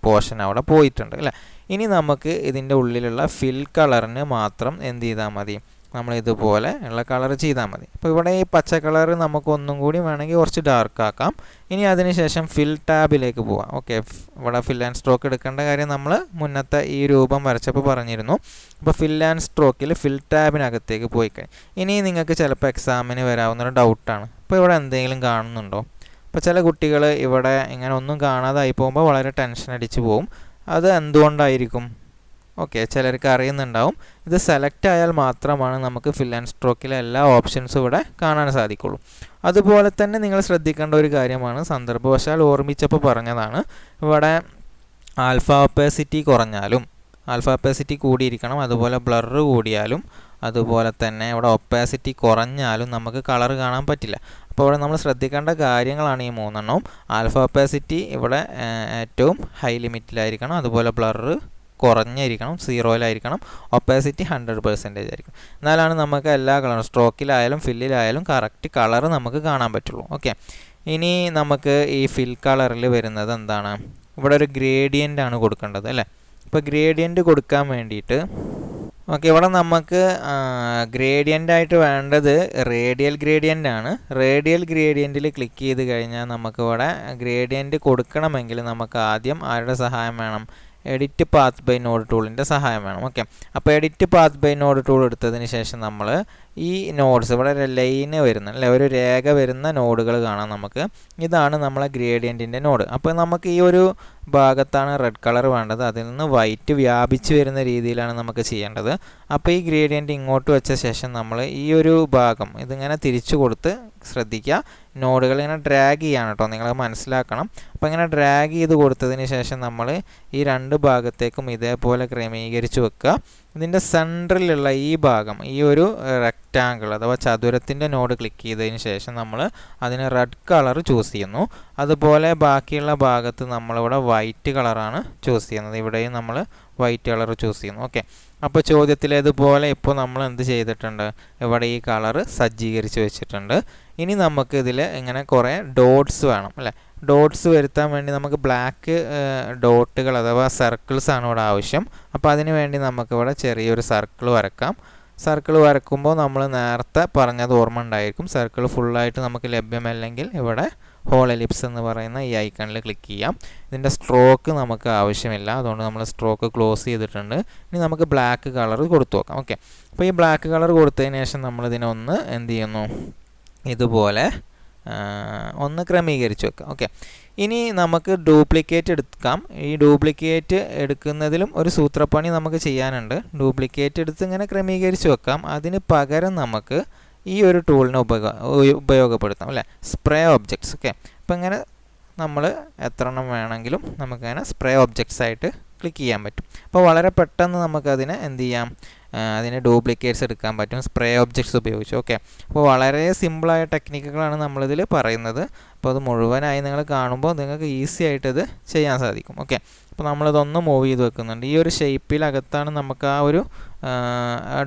പോർഷൻ അവിടെ പോയിട്ടുണ്ട് അല്ലേ. ഇനി നമുക്ക് ഇതിൻ്റെ ഉള്ളിലുള്ള ഫിൽ കളറിന് മാത്രം എന്ത് ചെയ്താൽ മതി, നമ്മൾ ഇതുപോലെ ഉള്ള കളർ ചെയ്താൽ മതി. അപ്പോൾ ഇവിടെ ഈ പച്ച കളർ നമുക്ക് ഒന്നും കൂടി വേണമെങ്കിൽ കുറച്ച് ഡാർക്ക് ആക്കാം. ഇനി അതിനുശേഷം ഫിൽ ടാബിലേക്ക് പോവാം. ഓക്കെ, ഇവിടെ ഫിൽ ആൻഡ് സ്ട്രോക്ക് എടുക്കേണ്ട കാര്യം നമ്മൾ മുന്നത്തെ ഈ രൂപം വരച്ചപ്പോൾ പറഞ്ഞിരുന്നു. അപ്പോൾ ഫിൽ ആൻഡ് സ്ട്രോക്കിൽ ഫിൽ ടാബിനകത്തേക്ക് പോയി കഴിഞ്ഞു. ഇനി നിങ്ങൾക്ക് ചിലപ്പോൾ എക്സാമിന് വരാവുന്നൊരു ഡൗട്ടാണ്, അപ്പോൾ ഇവിടെ എന്തെങ്കിലും കാണുന്നുണ്ടോ. അപ്പോൾ ചില കുട്ടികൾ ഇവിടെ ഇങ്ങനെ ഒന്നും കാണാതായി പോകുമ്പോൾ വളരെ ടെൻഷൻ അടിച്ച് പോകും. അത് എന്തുകൊണ്ടായിരിക്കും? ഓക്കെ, ചിലർക്ക് അറിയുന്നുണ്ടാവും. ഇത് സെലക്ട് ആയാൽ മാത്രമാണ് നമുക്ക് ഫിൽ ആൻഡ് സ്ട്രോക്കിലെ എല്ലാ ഓപ്ഷൻസും ഇവിടെ കാണാൻ സാധിക്കുള്ളൂ. അതുപോലെ തന്നെ നിങ്ങൾ ശ്രദ്ധിക്കേണ്ട ഒരു കാര്യമാണ്, സന്ദർഭവശാൽ ഓർമ്മിച്ചപ്പോൾ പറഞ്ഞതാണ്, ഇവിടെ ആൽഫ ഒപ്പാസിറ്റി കുറഞ്ഞാലും ആൽഫ ഒപ്പാസിറ്റി കൂടിയിരിക്കണം, അതുപോലെ ബ്ലർ കൂടിയാലും അതുപോലെ തന്നെ ഇവിടെ ഒപ്പാസിറ്റി കുറഞ്ഞാലും നമുക്ക് കളർ കാണാൻ പറ്റില്ല. അപ്പോൾ ഇവിടെ നമ്മൾ ശ്രദ്ധിക്കേണ്ട കാര്യങ്ങളാണ് ഈ മൂന്നെണ്ണവും. ആൽഫ ഒപ്പാസിറ്റി ഇവിടെ ഏറ്റവും ഹൈ ലിമിറ്റിലായിരിക്കണം, അതുപോലെ ബ്ലർ കുറഞ്ഞിരിക്കണം, 0-ലായിരിക്കണം, ഒപ്പാസിറ്റി 100% ആയിരിക്കും. എന്നാലാണ് നമുക്ക് എല്ലാ കളറും സ്ട്രോക്കിലായാലും ഫില്ലിലായാലും കറക്റ്റ് കളർ നമുക്ക് കാണാൻ പറ്റുള്ളൂ. ഓക്കെ, ഇനി നമുക്ക് ഈ ഫിൽ കളറിൽ വരുന്നത് എന്താണ്, ഇവിടെ ഒരു ഗ്രേഡിയൻ്റ് ആണ് കൊടുക്കേണ്ടത് അല്ലേ. ഇപ്പോൾ ഗ്രേഡിയൻ്റ് കൊടുക്കാൻ വേണ്ടിയിട്ട് ഓക്കെ, ഇവിടെ നമുക്ക് ഗ്രേഡിയൻ്റായിട്ട് വേണ്ടത് റേഡിയൽ ഗ്രേഡിയൻ്റ് ആണ്. റേഡിയൽ ഗ്രേഡിയൻറ്റിൽ ക്ലിക്ക് ചെയ്ത് കഴിഞ്ഞാൽ നമുക്കിവിടെ ഗ്രേഡിയൻ്റ് കൊടുക്കണമെങ്കിൽ നമുക്ക് ആദ്യം ആരുടെ സഹായം വേണം, എഡിറ്റ് പാത്ത് ബൈ നോഡ് ടൂളിൻ്റെ സഹായം വേണം. ഓക്കെ, അപ്പോൾ edit path by node tool എടുത്തതിന് ശേഷം നമ്മൾ ഈ നോഡ്സ് ഇവിടെ ഒരു ലൈന് വരുന്ന അല്ലെ, ഒരു രേഖ വരുന്ന നോഡുകൾ കാണാം നമുക്ക്. ഇതാണ് നമ്മളെ ഗ്രേഡിയൻറ്റിൻ്റെ നോഡ്. അപ്പോൾ നമുക്ക് ഈ ഒരു ഭാഗത്താണ് റെഡ് കളർ വേണ്ടത്, അതിൽ നിന്ന് വൈറ്റ് വ്യാപിച്ച് വരുന്ന രീതിയിലാണ് നമുക്ക് ചെയ്യേണ്ടത്. അപ്പോൾ ഈ ഗ്രേഡിയൻറ്റ് ഇങ്ങോട്ട് വെച്ച ശേഷം നമ്മൾ ഈ ഒരു ഭാഗം ഇതിങ്ങനെ തിരിച്ചു കൊടുത്ത് ശ്രദ്ധിക്കുക, നോഡുകൾ ഇങ്ങനെ ഡ്രാഗ് ചെയ്യാണ് കേട്ടോ, നിങ്ങൾ മനസ്സിലാക്കണം. അപ്പോൾ ഇങ്ങനെ ഡ്രാഗ് ചെയ്ത് കൊടുത്തതിന് ശേഷം നമ്മൾ ഈ രണ്ട് ഭാഗത്തേക്കും ഇതേപോലെ ക്രമീകരിച്ച് വെക്കുക. ഇതിൻ്റെ സെൻറ്ററിലുള്ള ഈ ഭാഗം, ഈ ഒരു റെക്റ്റാങ്കിൾ അഥവാ ചതുരത്തിൻ്റെ നോഡ് ക്ലിക്ക് ചെയ്തതിന് ശേഷം നമ്മൾ അതിന് റെഡ് കളർ ചൂസ് ചെയ്യുന്നു. അതുപോലെ ബാക്കിയുള്ള ഭാഗത്ത് നമ്മളിവിടെ വൈറ്റ് കളറാണ് ചൂസ് ചെയ്യുന്നത്. ഇവിടെയും നമ്മൾ വൈറ്റ് കളർ ചൂസ് ചെയ്യുന്നു. ഓക്കെ, അപ്പോൾ ചോദ്യത്തിലേതുപോലെ ഇപ്പോൾ നമ്മൾ എന്ത് ചെയ്തിട്ടുണ്ട്, ഇവിടെ ഈ കളറ് സജ്ജീകരിച്ച് വെച്ചിട്ടുണ്ട്. ഇനി നമുക്ക് ഇതിൽ ഇങ്ങനെ കുറേ ഡോട്ട്സ് വേണം അല്ലേ. ഡോട്ട്സ് വരുത്താൻ വേണ്ടി നമുക്ക് ബ്ലാക്ക് ഡോട്ടുകൾ അഥവാ സർക്കിൾസ് ആണ് ഇവിടെ ആവശ്യം. അപ്പോൾ അതിന് വേണ്ടി നമുക്കിവിടെ ചെറിയൊരു സർക്കിൾ വരക്കാം. സർക്കിൾ വരക്കുമ്പോൾ നമ്മൾ നേരത്തെ പറഞ്ഞത് ഓർമ്മ ഉണ്ടായിരിക്കും. സർക്കിൾ ഫുള്ളായിട്ട് നമുക്ക് ലഭ്യമല്ലെങ്കിൽ ഇവിടെ ഹോൾ എലിപ്സ് എന്ന് പറയുന്ന ഈ ഐക്കണിൽ ക്ലിക്ക് ചെയ്യാം. ഇതിൻ്റെ സ്ട്രോക്ക് നമുക്ക് ആവശ്യമില്ല, അതുകൊണ്ട് നമ്മൾ സ്ട്രോക്ക് ക്ലോസ് ചെയ്തിട്ടുണ്ട്. ഇനി നമുക്ക് ബ്ലാക്ക് കളർ കൊടുത്തു നോക്കാം. ഓക്കെ, അപ്പോൾ ഈ ബ്ലാക്ക് കളർ കൊടുത്തതിന് ശേഷം നമ്മളിതിനൊന്ന് എന്ത് ചെയ്യുന്നു, ഇതുപോലെ ഒന്ന് ക്രമീകരിച്ച് വെക്കാം. ഓക്കെ, ഇനി നമുക്ക് ഡ്യൂപ്ലിക്കേറ്റ് എടുക്കാം. ഈ ഡ്യൂപ്ലിക്കേറ്റ് എടുക്കുന്നതിലും ഒരു സൂത്രപ്പണി നമുക്ക് ചെയ്യാനുണ്ട്. ഡ്യൂപ്ലിക്കേറ്റ് എടുത്ത് ഇങ്ങനെ ക്രമീകരിച്ച് വെക്കാം. അതിന് പകരം നമുക്ക് ഈ ഒരു ടൂളിനെ ഉപയോഗപ്പെടുത്താം അല്ലേ, സ്പ്രേ ഒബ്ജക്ട്സ്. ഓക്കെ, അപ്പോൾ ഇങ്ങനെ നമ്മൾ എത്ര എണ്ണം വേണമെങ്കിലും നമുക്കങ്ങനെ സ്പ്രേ ഒബ്ജക്ട്സ് ആയിട്ട് ക്ലിക്ക് ചെയ്യാൻ പറ്റും. അപ്പോൾ വളരെ പെട്ടെന്ന് നമുക്കതിനെ എന്ത് ചെയ്യാം, അതിന് ഡ്യൂപ്ലിക്കേറ്റ്സ് എടുക്കാൻ പറ്റും സ്പ്രേ ഒബ്ജക്ട്സ് ഉപയോഗിച്ച്. ഓക്കെ, അപ്പോൾ വളരെ സിമ്പിളായ ടെക്നിക്കുകളാണ് നമ്മളിതിൽ പറയുന്നത്. അപ്പോൾ അത് മുഴുവനായി നിങ്ങൾ കാണുമ്പോൾ നിങ്ങൾക്ക് ഈസി ആയിട്ട് ഇത് ചെയ്യാൻ സാധിക്കും. ഓക്കെ, അപ്പോൾ നമ്മളിതൊന്ന് മൂവ് ചെയ്ത് വെക്കുന്നുണ്ട്. ഈ ഒരു ഷേപ്പിലകത്താണ് നമുക്ക് ആ ഒരു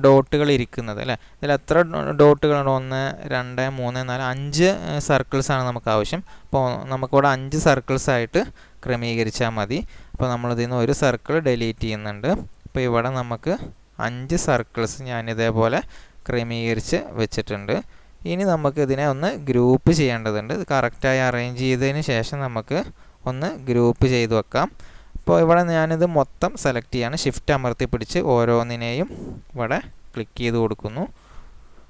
ഡോട്ടുകൾ ഇരിക്കുന്നത് അല്ലേ. ഇതിൽ എത്ര ഡോട്ടുകളുണ്ട്, 1 2 3 4 5 സർക്കിൾസാണ് നമുക്ക് ആവശ്യം. അപ്പോൾ നമുക്കിവിടെ 5 സർക്കിൾസായിട്ട് ക്രമീകരിച്ചാൽ മതി. അപ്പോൾ നമ്മളിതിൽ നിന്ന് ഒരു സർക്കിൾ ഡിലീറ്റ് ചെയ്യുന്നുണ്ട്. അപ്പോൾ ഇവിടെ നമുക്ക് 5 സർക്കിൾസ് ഞാനിതേപോലെ ക്രമീകരിച്ച് വെച്ചിട്ടുണ്ട്. ഇനി നമുക്ക് ഇതിനെ ഒന്ന് ഗ്രൂപ്പ് ചെയ്യേണ്ടതുണ്ട്. ഇത് കറക്റ്റായി അറേഞ്ച് ചെയ്തതിന് ശേഷം നമുക്ക് ഒന്ന് ഗ്രൂപ്പ് ചെയ്ത് വെക്കാം. അപ്പോൾ ഇവിടെ ഞാനിത് മൊത്തം സെലക്ട് ചെയ്യാണ്, ഷിഫ്റ്റ് അമർത്തി പിടിച്ച് ഓരോന്നിനെയും ഇവിടെ ക്ലിക്ക് ചെയ്ത് കൊടുക്കുന്നു.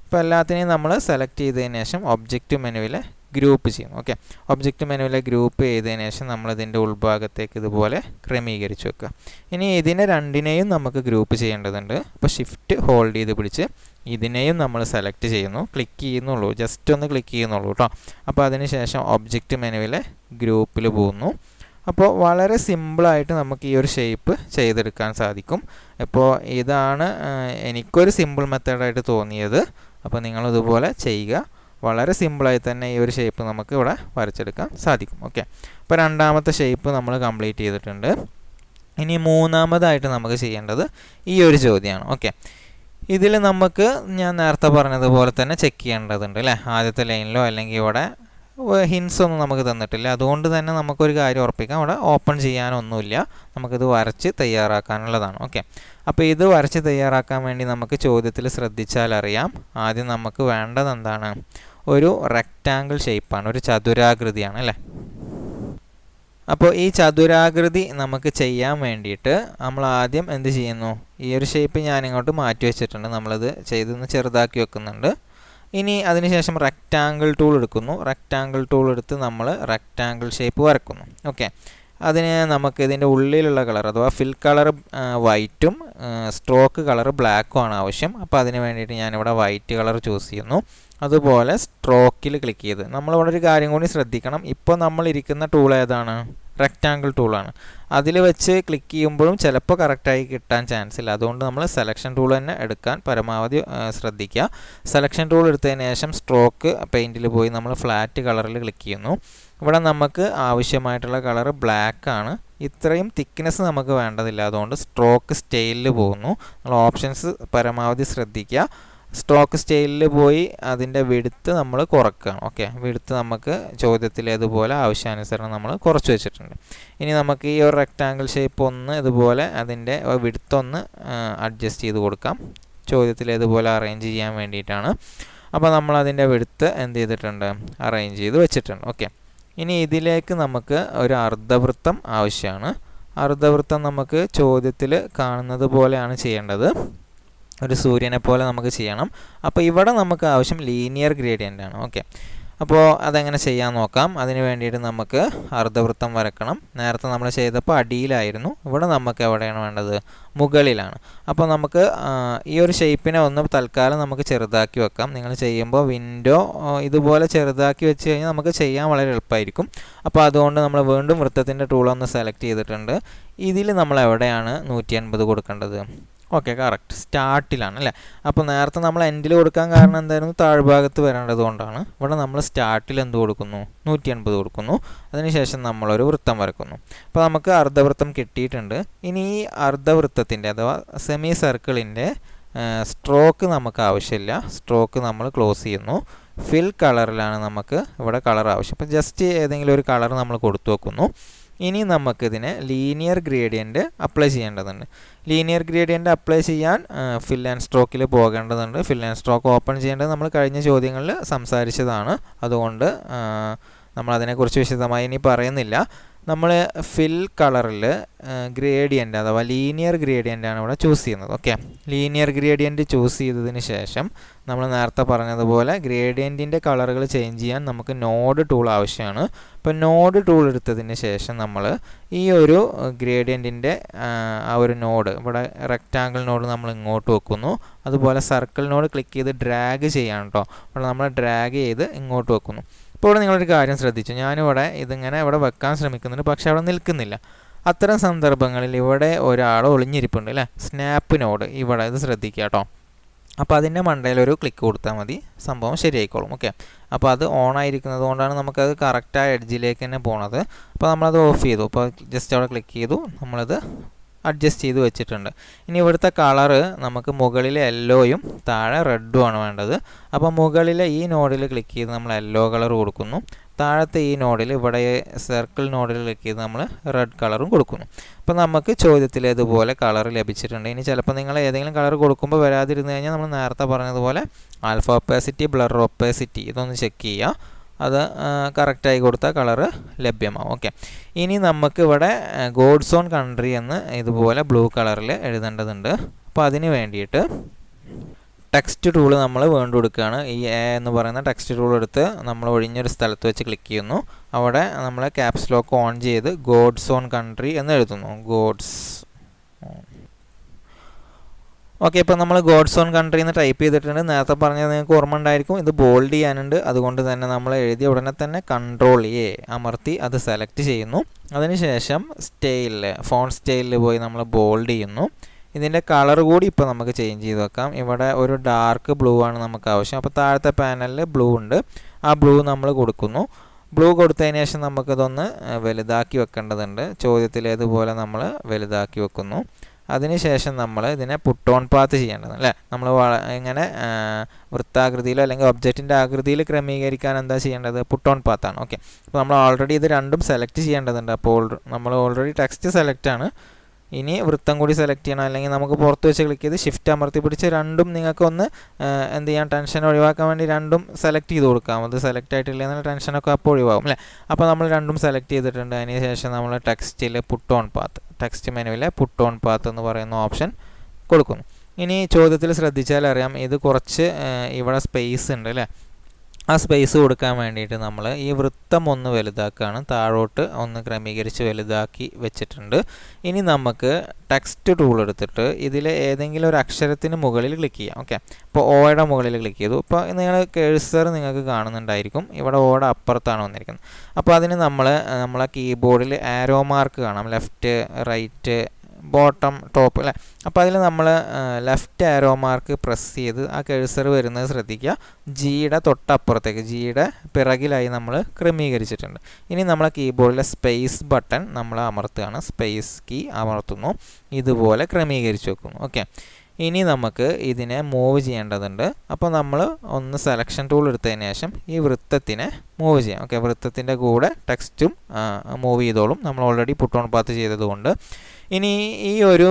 അപ്പോൾ എല്ലാത്തിനെയും നമ്മൾ സെലക്ട് ചെയ്തതിന് ശേഷം ഒബ്ജക്റ്റ് മെനുവിൽ ഗ്രൂപ്പ് ചെയ്യും. ഓക്കെ, ഒബ്ജക്റ്റ് മെനുവിൽ ഗ്രൂപ്പ് ചെയ്തതിന് ശേഷം നമ്മളിതിൻ്റെ ഉൾഭാഗത്തേക്ക് ഇതുപോലെ ക്രമീകരിച്ച് വെക്കുക. ഇനി ഇതിനെ രണ്ടിനെയും നമുക്ക് ഗ്രൂപ്പ് ചെയ്യേണ്ടതുണ്ട്. അപ്പോൾ ഷിഫ്റ്റ് ഹോൾഡ് ചെയ്ത് പിടിച്ച് ഇതിനെയും നമ്മൾ സെലക്ട് ചെയ്യുന്നു, ക്ലിക്ക് ചെയ്യുന്നുള്ളൂ, ജസ്റ്റ് ഒന്ന് ക്ലിക്ക് ചെയ്യുന്നുള്ളൂ കേട്ടോ. അപ്പോൾ അതിന് ശേഷം ഒബ്ജക്റ്റ് മെനുവിൽ ഗ്രൂപ്പിൽ പോകുന്നു. അപ്പോൾ വളരെ സിമ്പിളായിട്ട് നമുക്ക് ഈ ഒരു ഷേപ്പ് ചെയ്തെടുക്കാൻ സാധിക്കും. അപ്പോൾ ഇതാണ് എനിക്കൊരു സിമ്പിൾ മെത്തേഡായിട്ട് തോന്നിയത്. അപ്പോൾ നിങ്ങളിതുപോലെ ചെയ്യുക. വളരെ സിമ്പിളായി തന്നെ ഈ ഒരു ഷേപ്പ് നമുക്ക് ഇവിടെ വരച്ചെടുക്കാൻ സാധിക്കും. ഓക്കെ, അപ്പോൾ രണ്ടാമത്തെ ഷേപ്പ് നമ്മൾ കംപ്ലീറ്റ് ചെയ്തിട്ടുണ്ട്. ഇനി മൂന്നാമതായിട്ട് നമുക്ക് ചെയ്യേണ്ടത് ഈ ഒരു ചോദ്യമാണ്. ഓക്കെ, ഇതിൽ നമുക്ക് ഞാൻ നേരത്തെ പറഞ്ഞതുപോലെ തന്നെ ചെക്ക് ചെയ്യേണ്ടതുണ്ട് അല്ലേ. ആദ്യത്തെ ലൈനിലോ അല്ലെങ്കിൽ ഇവിടെ ഹിൻസ് ഒന്നും നമുക്ക് തന്നിട്ടില്ല, അതുകൊണ്ട് തന്നെ നമുക്കൊരു കാര്യം ഉറപ്പിക്കാം, ഇവിടെ ഓപ്പൺ ചെയ്യാനൊന്നുമില്ല, നമുക്കിത് വരച്ച് തയ്യാറാക്കാനുള്ളതാണ്. ഓക്കെ, അപ്പോൾ ഇത് വരച്ച് തയ്യാറാക്കാൻ വേണ്ടി നമുക്ക് ചോദ്യത്തിൽ ശ്രദ്ധിച്ചാൽ അറിയാം, ആദ്യം നമുക്ക് വേണ്ടത് എന്താണ്, ഒരു റെക്റ്റാങ്കിൾ ഷേപ്പാണ്, ഒരു ചതുരാകൃതിയാണ് അല്ലേ. അപ്പോൾ ഈ ചതുരാകൃതി നമുക്ക് ചെയ്യാൻ വേണ്ടിയിട്ട് നമ്മൾ ആദ്യം എന്ത് ചെയ്യുന്നു, ഈ ഒരു ഷേപ്പ് ഞാനിങ്ങോട്ട് മാറ്റി വെച്ചിട്ടുണ്ട്, നമ്മളത് ചെയ്തൊന്ന് ചെറുതാക്കി വെക്കുന്നുണ്ട്. ഇനി അതിനുശേഷം റെക്റ്റാങ്കിൾ ടൂൾ എടുക്കുന്നു. റെക്റ്റാങ്കിൾ ടൂൾ എടുത്ത് നമ്മൾ റെക്റ്റാങ്കിൾ ഷേപ്പ് വരക്കുന്നു. ഓക്കെ, അതിന് നമുക്ക് ഇതിൻ്റെ ഉള്ളിലുള്ള കളർ അഥവാ ഫിൽ കളർ വൈറ്റും സ്ട്രോക്ക് കളർ ബ്ലാക്കും ആണ് ആവശ്യം. അപ്പോൾ അതിന് വേണ്ടിയിട്ട് ഞാനിവിടെ വൈറ്റ് കളർ ചൂസ് ചെയ്യുന്നു. അതുപോലെ സ്ട്രോക്കിൽ ക്ലിക്ക് ചെയ്ത് നമ്മളിവിടെ ഒരു കാര്യം കൂടി ശ്രദ്ധിക്കണം, ഇപ്പോൾ നമ്മളിരിക്കുന്ന ടൂൾ ഏതാണ്, റെക്റ്റാങ്കിൾ ടൂളാണ്. അതിൽ വെച്ച് ക്ലിക്ക് ചെയ്യുമ്പോഴും ചിലപ്പോൾ കറക്റ്റായി കിട്ടാൻ ചാൻസ് ഇല്ല, അതുകൊണ്ട് നമ്മൾ സെലക്ഷൻ ടൂൾ തന്നെ എടുക്കാൻ പരമാവധി ശ്രദ്ധിക്കുക. സെലക്ഷൻ ടൂൾ എടുത്തതിന് ശേഷം സ്ട്രോക്ക് പെയിൻറ്റിൽ പോയി നമ്മൾ ഫ്ലാറ്റ് കളറിൽ ക്ലിക്ക് ചെയ്യുന്നു. ഇവിടെ നമുക്ക് ആവശ്യമായിട്ടുള്ള കളർ ബ്ലാക്ക് ആണ്, ഇത്രയും തിക്നെസ് നമുക്ക് വേണ്ടതില്ല, അതുകൊണ്ട് സ്ട്രോക്ക് സ്റ്റൈലിൽ പോകുന്നു. നമ്മൾ ഓപ്ഷൻസ് പരമാവധി ശ്രദ്ധിക്കുക. സ്ട്രോക്ക് സ്റ്റൈലിൽ പോയി അതിൻ്റെ വിഡ്ത്ത് നമ്മൾ കുറയ്ക്കുകയാണ്. ഓക്കെ, വിഡ്ത്ത് നമുക്ക് ചോദ്യത്തിലേതുപോലെ ആവശ്യാനുസരണം നമ്മൾ കുറച്ച് വെച്ചിട്ടുണ്ട്. ഇനി നമുക്ക് ഈ ഒരു റെക്റ്റാങ്കിൾ ഷേപ്പ് ഒന്ന് ഇതുപോലെ അതിൻ്റെ വിഡ്ത്ത് ഒന്ന് അഡ്ജസ്റ്റ് ചെയ്ത് കൊടുക്കാം, ചോദ്യത്തിലേതുപോലെ അറേഞ്ച് ചെയ്യാൻ വേണ്ടിയിട്ടാണ്. അപ്പോൾ നമ്മൾ അതിൻ്റെ വിഡ്ത്ത് എന്ത് ചെയ്തിട്ടുണ്ട്, അറേഞ്ച് ചെയ്ത് വെച്ചിട്ടുണ്ട്. ഓക്കെ, ഇനി ഇതിലേക്ക് നമുക്ക് ഒരു അർദ്ധവൃത്തം ആവശ്യമാണ്. അർദ്ധവൃത്തം നമുക്ക് ചോദ്യത്തിൽ കാണുന്നത് പോലെയാണ് ചെയ്യേണ്ടത്. ഒരു സൂര്യനെ പോലെ നമുക്ക് ചെയ്യണം. അപ്പോൾ ഇവിടെ നമുക്ക് ആവശ്യം ലീനിയർ ഗ്രേഡിയൻ്റ് ആണ്. ഓക്കെ, അപ്പോൾ അതെങ്ങനെ ചെയ്യാൻ നോക്കാം. അതിന് വേണ്ടിയിട്ട് നമുക്ക് അർദ്ധവൃത്തം വരക്കണം. നേരത്തെ നമ്മൾ ചെയ്തപ്പോൾ അടിയിലായിരുന്നു, ഇവിടെ നമുക്ക് എവിടെയാണ് വേണ്ടത്? മുകളിലാണ്. അപ്പോൾ നമുക്ക് ഈ ഒരു ഷേപ്പിനെ ഒന്ന് തൽക്കാലം നമുക്ക് ചെറുതാക്കി വെക്കാം. നിങ്ങൾ ചെയ്യുമ്പോൾ വിൻഡോ ഇതുപോലെ ചെറുതാക്കി വെച്ച് കഴിഞ്ഞാൽ നമുക്ക് ചെയ്യാൻ വളരെ എളുപ്പമായിരിക്കും. അപ്പോൾ അതുകൊണ്ട് നമ്മൾ വീണ്ടും വൃത്തത്തിൻ്റെ ടൂളൊന്ന് സെലക്ട് ചെയ്തിട്ടുണ്ട്. ഇതിൽ നമ്മൾ എവിടെയാണ് 180 കൊടുക്കേണ്ടത്? ഓക്കെ, കറക്റ്റ്, സ്റ്റാർട്ടിലാണ് അല്ലേ. അപ്പോൾ നേരത്തെ നമ്മൾ എൻഡിൽ കൊടുക്കാൻ കാരണം എന്തായിരുന്നു? താഴ്ഭാഗത്ത് വരേണ്ടത് കൊണ്ടാണ്. ഇവിടെ നമ്മൾ സ്റ്റാർട്ടിൽ എന്ത് കൊടുക്കുന്നു? 180 കൊടുക്കുന്നു. അതിനുശേഷം നമ്മളൊരു വൃത്തം വരക്കുന്നു. അപ്പോൾ നമുക്ക് അർദ്ധവൃത്തം കിട്ടിയിട്ടുണ്ട്. ഇനി ഈ അർദ്ധവൃത്തത്തിൻ്റെ അഥവാ സെമി സർക്കിളിൻ്റെ സ്ട്രോക്ക് നമുക്ക് ആവശ്യമില്ല. സ്ട്രോക്ക് നമ്മൾ ക്ലോസ് ചെയ്യുന്നു. ഫിൽ കളറിലാണ് നമുക്ക് ഇവിടെ കളർ ആവശ്യം. അപ്പോൾ ജസ്റ്റ് ഏതെങ്കിലും ഒരു കളർ നമ്മൾ കൊടുത്തു വെക്കുന്നു. ഇനി നമുക്കിതിനെ ലീനിയർ ഗ്രേഡിയൻറ്റ് അപ്ലൈ ചെയ്യേണ്ടതുണ്ട്. ലീനിയർ ഗ്രേഡിയൻറ്റ് അപ്ലൈ ചെയ്യാൻ ഫിൽ ആൻഡ് സ്ട്രോക്കിൽ പോകേണ്ടതുണ്ട്. ഫിൽ ആൻഡ് സ്ട്രോക്ക് ഓപ്പൺ ചെയ്യേണ്ടത് നമ്മൾ കഴിഞ്ഞ ചോദ്യങ്ങളിൽ സംസാരിച്ചതാണ്. അതുകൊണ്ട് നമ്മളതിനെക്കുറിച്ച് വിശദമായി ഇനി പറയുന്നില്ല. നമ്മൾ ഫിൽ കളറിൽ ഗ്രേഡിയൻ്റ് അഥവാ ലീനിയർ ഗ്രേഡിയൻ്റാണ് ഇവിടെ ചൂസ് ചെയ്യുന്നത്. ഓക്കെ, ലീനിയർ ഗ്രേഡിയൻറ്റ് ചൂസ് ചെയ്തതിന് ശേഷം നമ്മൾ നേരത്തെ പറഞ്ഞതുപോലെ ഗ്രേഡിയൻറ്റിൻ്റെ കളറുകൾ ചേഞ്ച് ചെയ്യാൻ നമുക്ക് നോഡ് ടൂൾ ആവശ്യമാണ്. അപ്പോൾ നോഡ് ടൂൾ എടുത്തതിന് ശേഷം നമ്മൾ ഈ ഒരു ഗ്രേഡിയൻറ്റിൻ്റെ ആ ഒരു നോഡ് ഇവിടെ റെക്റ്റാങ്കിൾ നോഡ് നമ്മൾ ഇങ്ങോട്ട് വെക്കുന്നു. അതുപോലെ സർക്കിൾ നോഡ് ക്ലിക്ക് ചെയ്ത് ഡ്രാഗ് ചെയ്യാൻ കേട്ടോ. ഇവിടെ നമ്മൾ ഡ്രാഗ് ചെയ്ത് ഇങ്ങോട്ട് വെക്കുന്നു. ഇപ്പോൾ ഇവിടെ നിങ്ങളൊരു കാര്യം ശ്രദ്ധിച്ചു, ഞാനിവിടെ ഇതിങ്ങനെ ഇവിടെ വെക്കാൻ ശ്രമിക്കുന്നുണ്ട്, പക്ഷേ അവിടെ നിൽക്കുന്നില്ല. അത്തരം സന്ദർഭങ്ങളിൽ ഇവിടെ ഒരാൾ ഒളിഞ്ഞിരിപ്പുണ്ട് അല്ലേ, സ്നാപ്പ് നോഡ് ഇവിടെ, ഇത് ശ്രദ്ധിക്കുക കേട്ടോ. അപ്പോൾ അതിൻ്റെ മണ്ടയിലൊരു ക്ലിക്ക് കൊടുത്താൽ മതി, സംഭവം ശരിയായിക്കോളും. ഓക്കെ, അപ്പോൾ അത് ഓൺ ആയിരിക്കുന്നത് കൊണ്ടാണ് നമുക്കത് കറക്റ്റായ എഡ്ജിലേക്ക് തന്നെ പോണത്. അപ്പോൾ നമ്മളത് ഓഫ് ചെയ്തു. അപ്പോൾ ജസ്റ്റ് അവിടെ ക്ലിക്ക് ചെയ്തു, നമ്മളത് അഡ്ജസ്റ്റ് ചെയ്ത് വെച്ചിട്ടുണ്ട്. ഇനി ഇവിടുത്തെ കളറ് നമുക്ക് മുകളിൽ യെല്ലോയും താഴെ റെഡും ആണ് വേണ്ടത്. അപ്പോൾ മുകളിലെ ഈ നോഡിൽ ക്ലിക്ക് ചെയ്ത് നമ്മൾ യെല്ലോ കളർ കൊടുക്കുന്നു. താഴത്തെ ഈ നോഡിൽ ഇവിടെ സർക്കിൾ നോഡിൽ ക്ലിക്ക് ചെയ്ത് നമ്മൾ റെഡ് കളറും കൊടുക്കുന്നു. അപ്പോൾ നമുക്ക് ചോദ്യത്തിൽ ഇതുപോലെ കളർ ലഭിച്ചിട്ടുണ്ട്. ഇനി ചിലപ്പോൾ നിങ്ങൾ ഏതെങ്കിലും കളർ കൊടുക്കുമ്പോൾ വരാതിരുന്നു കഴിഞ്ഞാൽ നമ്മൾ നേരത്തെ പറഞ്ഞതുപോലെ ആൽഫ ഒപ്പാസിറ്റി, ബ്ലർ ഒപ്പാസിറ്റി ഇതൊന്ന് ചെക്ക് ചെയ്യുക. അത് കറക്റ്റായി കൊടുത്താൽ കളറ് ലഭ്യമാവും. ഓക്കെ, ഇനി നമുക്ക് ഇവിടെ ഗോഡ്സ് ഓൺ കൺട്രി എന്ന് ഇതുപോലെ ബ്ലൂ കളറിൽ എഴുതേണ്ടതുണ്ട്. അപ്പോൾ അതിന് വേണ്ടിയിട്ട് ടെക്സ്റ്റ് ടൂൾ നമ്മൾ വീണ്ടും കൊടുക്കുകയാണ്. ഈ എ എന്ന് പറയുന്ന ടെക്സ്റ്റ് ടൂൾ എടുത്ത് നമ്മൾ ഒഴിഞ്ഞൊരു സ്ഥലത്ത് വെച്ച് ക്ലിക്ക് ചെയ്യുന്നു. അവിടെ നമ്മൾ ക്യാപ്സ് ലോക്ക് ഓൺ ചെയ്ത് ഗോഡ്സ് ഓൺ കൺട്രി എന്ന് എഴുതുന്നു. ഗോഡ്സ്. ഓക്കെ, ഇപ്പോൾ നമ്മൾ ഗോഡ്സ് ഓൺ കൺട്രി എന്ന് ടൈപ്പ് ചെയ്തിട്ടുണ്ട്. നേരത്തെ പറഞ്ഞത് നിങ്ങൾക്ക് ഓർമ്മ ഉണ്ടായിരിക്കും. ഇത് ബോൾഡ് ചെയ്യാനുണ്ട്. അതുകൊണ്ട് തന്നെ നമ്മൾ എഴുതിയ ഉടനെ തന്നെ കൺട്രോൾ എ അമർത്തി അത് സെലക്ട് ചെയ്യുന്നു. അതിനുശേഷം സ്റ്റൈലിൽ ഫോണ്ട് സ്റ്റൈലിൽ പോയി നമ്മൾ ബോൾഡ് ചെയ്യുന്നു. ഇതിൻ്റെ കളർ കൂടി ഇപ്പോൾ നമുക്ക് ചേഞ്ച് ചെയ്ത് വെക്കാം. ഇവിടെ ഒരു ഡാർക്ക് ബ്ലൂ ആണ് നമുക്ക് ആവശ്യം. അപ്പോൾ താഴത്തെ പാനലിൽ ബ്ലൂ ഉണ്ട്. ആ ബ്ലൂ നമ്മൾ കൊടുക്കുന്നു. ബ്ലൂ കൊടുത്തതിന് ശേഷം നമുക്കിതൊന്ന് വലുതാക്കി വെക്കേണ്ടതുണ്ട്. ചോദ്യത്തിലേതുപോലെ നമ്മൾ വലുതാക്കി വെക്കുന്നു. അതിനുശേഷം നമ്മൾ ഇതിനെ പുട്ട് ഓൺ പാത്ത് ചെയ്യേണ്ടത് അല്ലേ. നമ്മൾ ഇങ്ങനെ വൃത്താകൃതിയിലോ അല്ലെങ്കിൽ ഒബ്ജക്റ്റിൻ്റെ ആകൃതിയിൽ ക്രമീകരിക്കാൻ എന്താ ചെയ്യേണ്ടത്? Put on പാത്താണ്. ഓക്കെ, അപ്പോൾ നമ്മൾ ഓൾറെഡി ഇത് രണ്ടും സെലക്ട് ചെയ്യേണ്ടതുണ്ട്. അപ്പോൾ നമ്മൾ ഓൾറെഡി ടെക്സ്റ്റ് സെലക്ട് ആണ്. ഇനി വൃത്തം കൂടി സെലക്ട് ചെയ്യണം. അല്ലെങ്കിൽ നമുക്ക് പുറത്ത് വെച്ച് ക്ലിക്ക് ചെയ്ത് ഷിഫ്റ്റ് അമർത്തി പിടിച്ച് രണ്ടും നിങ്ങൾക്കൊന്ന് എന്ത് ചെയ്യാൻ, ടെൻഷൻ ഒഴിവാക്കാൻ വേണ്ടി രണ്ടും സെലക്ട് ചെയ്ത് കൊടുക്കാം. അത് സെലക്ട് ആയിട്ടില്ല എന്നാൽ ടെൻഷനൊക്കെ അപ്പോൾ ഒഴിവാകും അല്ലേ. അപ്പോൾ നമ്മൾ രണ്ടും സെലക്ട് ചെയ്തിട്ടുണ്ട്. അതിന് ശേഷം നമ്മൾ ടെക്സ്റ്റിൽ പുട്ട് ഓൺ പാത്ത്, ടെക്സ്റ്റ് മെനുവിലെ പുട്ട് ഓൺ പാത്ത് എന്ന് പറയുന്ന ഓപ്ഷൻ കൊടുക്കുന്നു. ഇനി ചോദ്യത്തിൽ ശ്രദ്ധിച്ചാൽ അറിയാം, ഇത് കുറച്ച് ഇവിടെ സ്പേസ് ഉണ്ട് അല്ലേ. ആ സ്പേസ് കൊടുക്കാൻ വേണ്ടിയിട്ട് നമ്മൾ ഈ വൃത്തം ഒന്ന് വലുതാക്കുകയാണ്. താഴോട്ട് ഒന്ന് ക്രമീകരിച്ച് വലുതാക്കി വെച്ചിട്ടുണ്ട്. ഇനി നമുക്ക് ടെക്സ്റ്റ് ടൂൾ എടുത്തിട്ട് ഇതിൽ ഏതെങ്കിലും ഒരു അക്ഷരത്തിന് മുകളിൽ ക്ലിക്ക് ചെയ്യാം. ഓക്കെ, ഇപ്പോൾ ഓയുടെ മുകളിൽ ക്ലിക്ക് ചെയ്തു. ഇപ്പോൾ നിങ്ങൾ കേഴ്സർ നിങ്ങൾക്ക് കാണുന്നുണ്ടായിരിക്കും. ഇവിടെ ഓയുടെ അപ്പുറത്താണ് വന്നിരിക്കുന്നത്. അപ്പോൾ അതിന് നമ്മളെ കീബോർഡിൽ ആരോ മാർക്ക് കാണാം, ലെഫ്റ്റ്, റൈറ്റ്, ബോട്ടം, ടോപ്പ് അല്ലേ. അപ്പോൾ അതിൽ നമ്മൾ ലെഫ്റ്റ് ആരോ മാർക്ക് പ്രസ് ചെയ്ത് ആ കഴ്സർ വരുന്നത് ശ്രദ്ധിക്കുക. ജിയുടെ തൊട്ടപ്പുറത്തേക്ക്, ജിയുടെ പിറകിലായി നമ്മൾ ക്രമീകരിച്ചിട്ടുണ്ട്. ഇനി നമ്മളെ കീബോർഡിലെ സ്പേസ് ബട്ടൺ നമ്മൾ അമർത്തുകയാണ്. Space key അമർത്തുന്നു. ഇതുപോലെ ക്രമീകരിച്ച് വെക്കുന്നു. ഓക്കെ, ഇനി നമുക്ക് ഇതിനെ മൂവ് ചെയ്യേണ്ടതുണ്ട്. അപ്പോൾ നമ്മൾ ഒന്ന് സെലക്ഷൻ ടൂൾ എടുത്തതിന് ശേഷം ഈ വൃത്തത്തിനെ മൂവ് ചെയ്യാം. ഓക്കെ, വൃത്തത്തിൻ്റെ കൂടെ ടെക്സ്റ്റും മൂവ് ചെയ്തോളും. നമ്മൾ ഓൾറെഡി പുട്ട് ഓൺ പാത്ത് ചെയ്തതുകൊണ്ട്. ഇനി ഈ ഒരു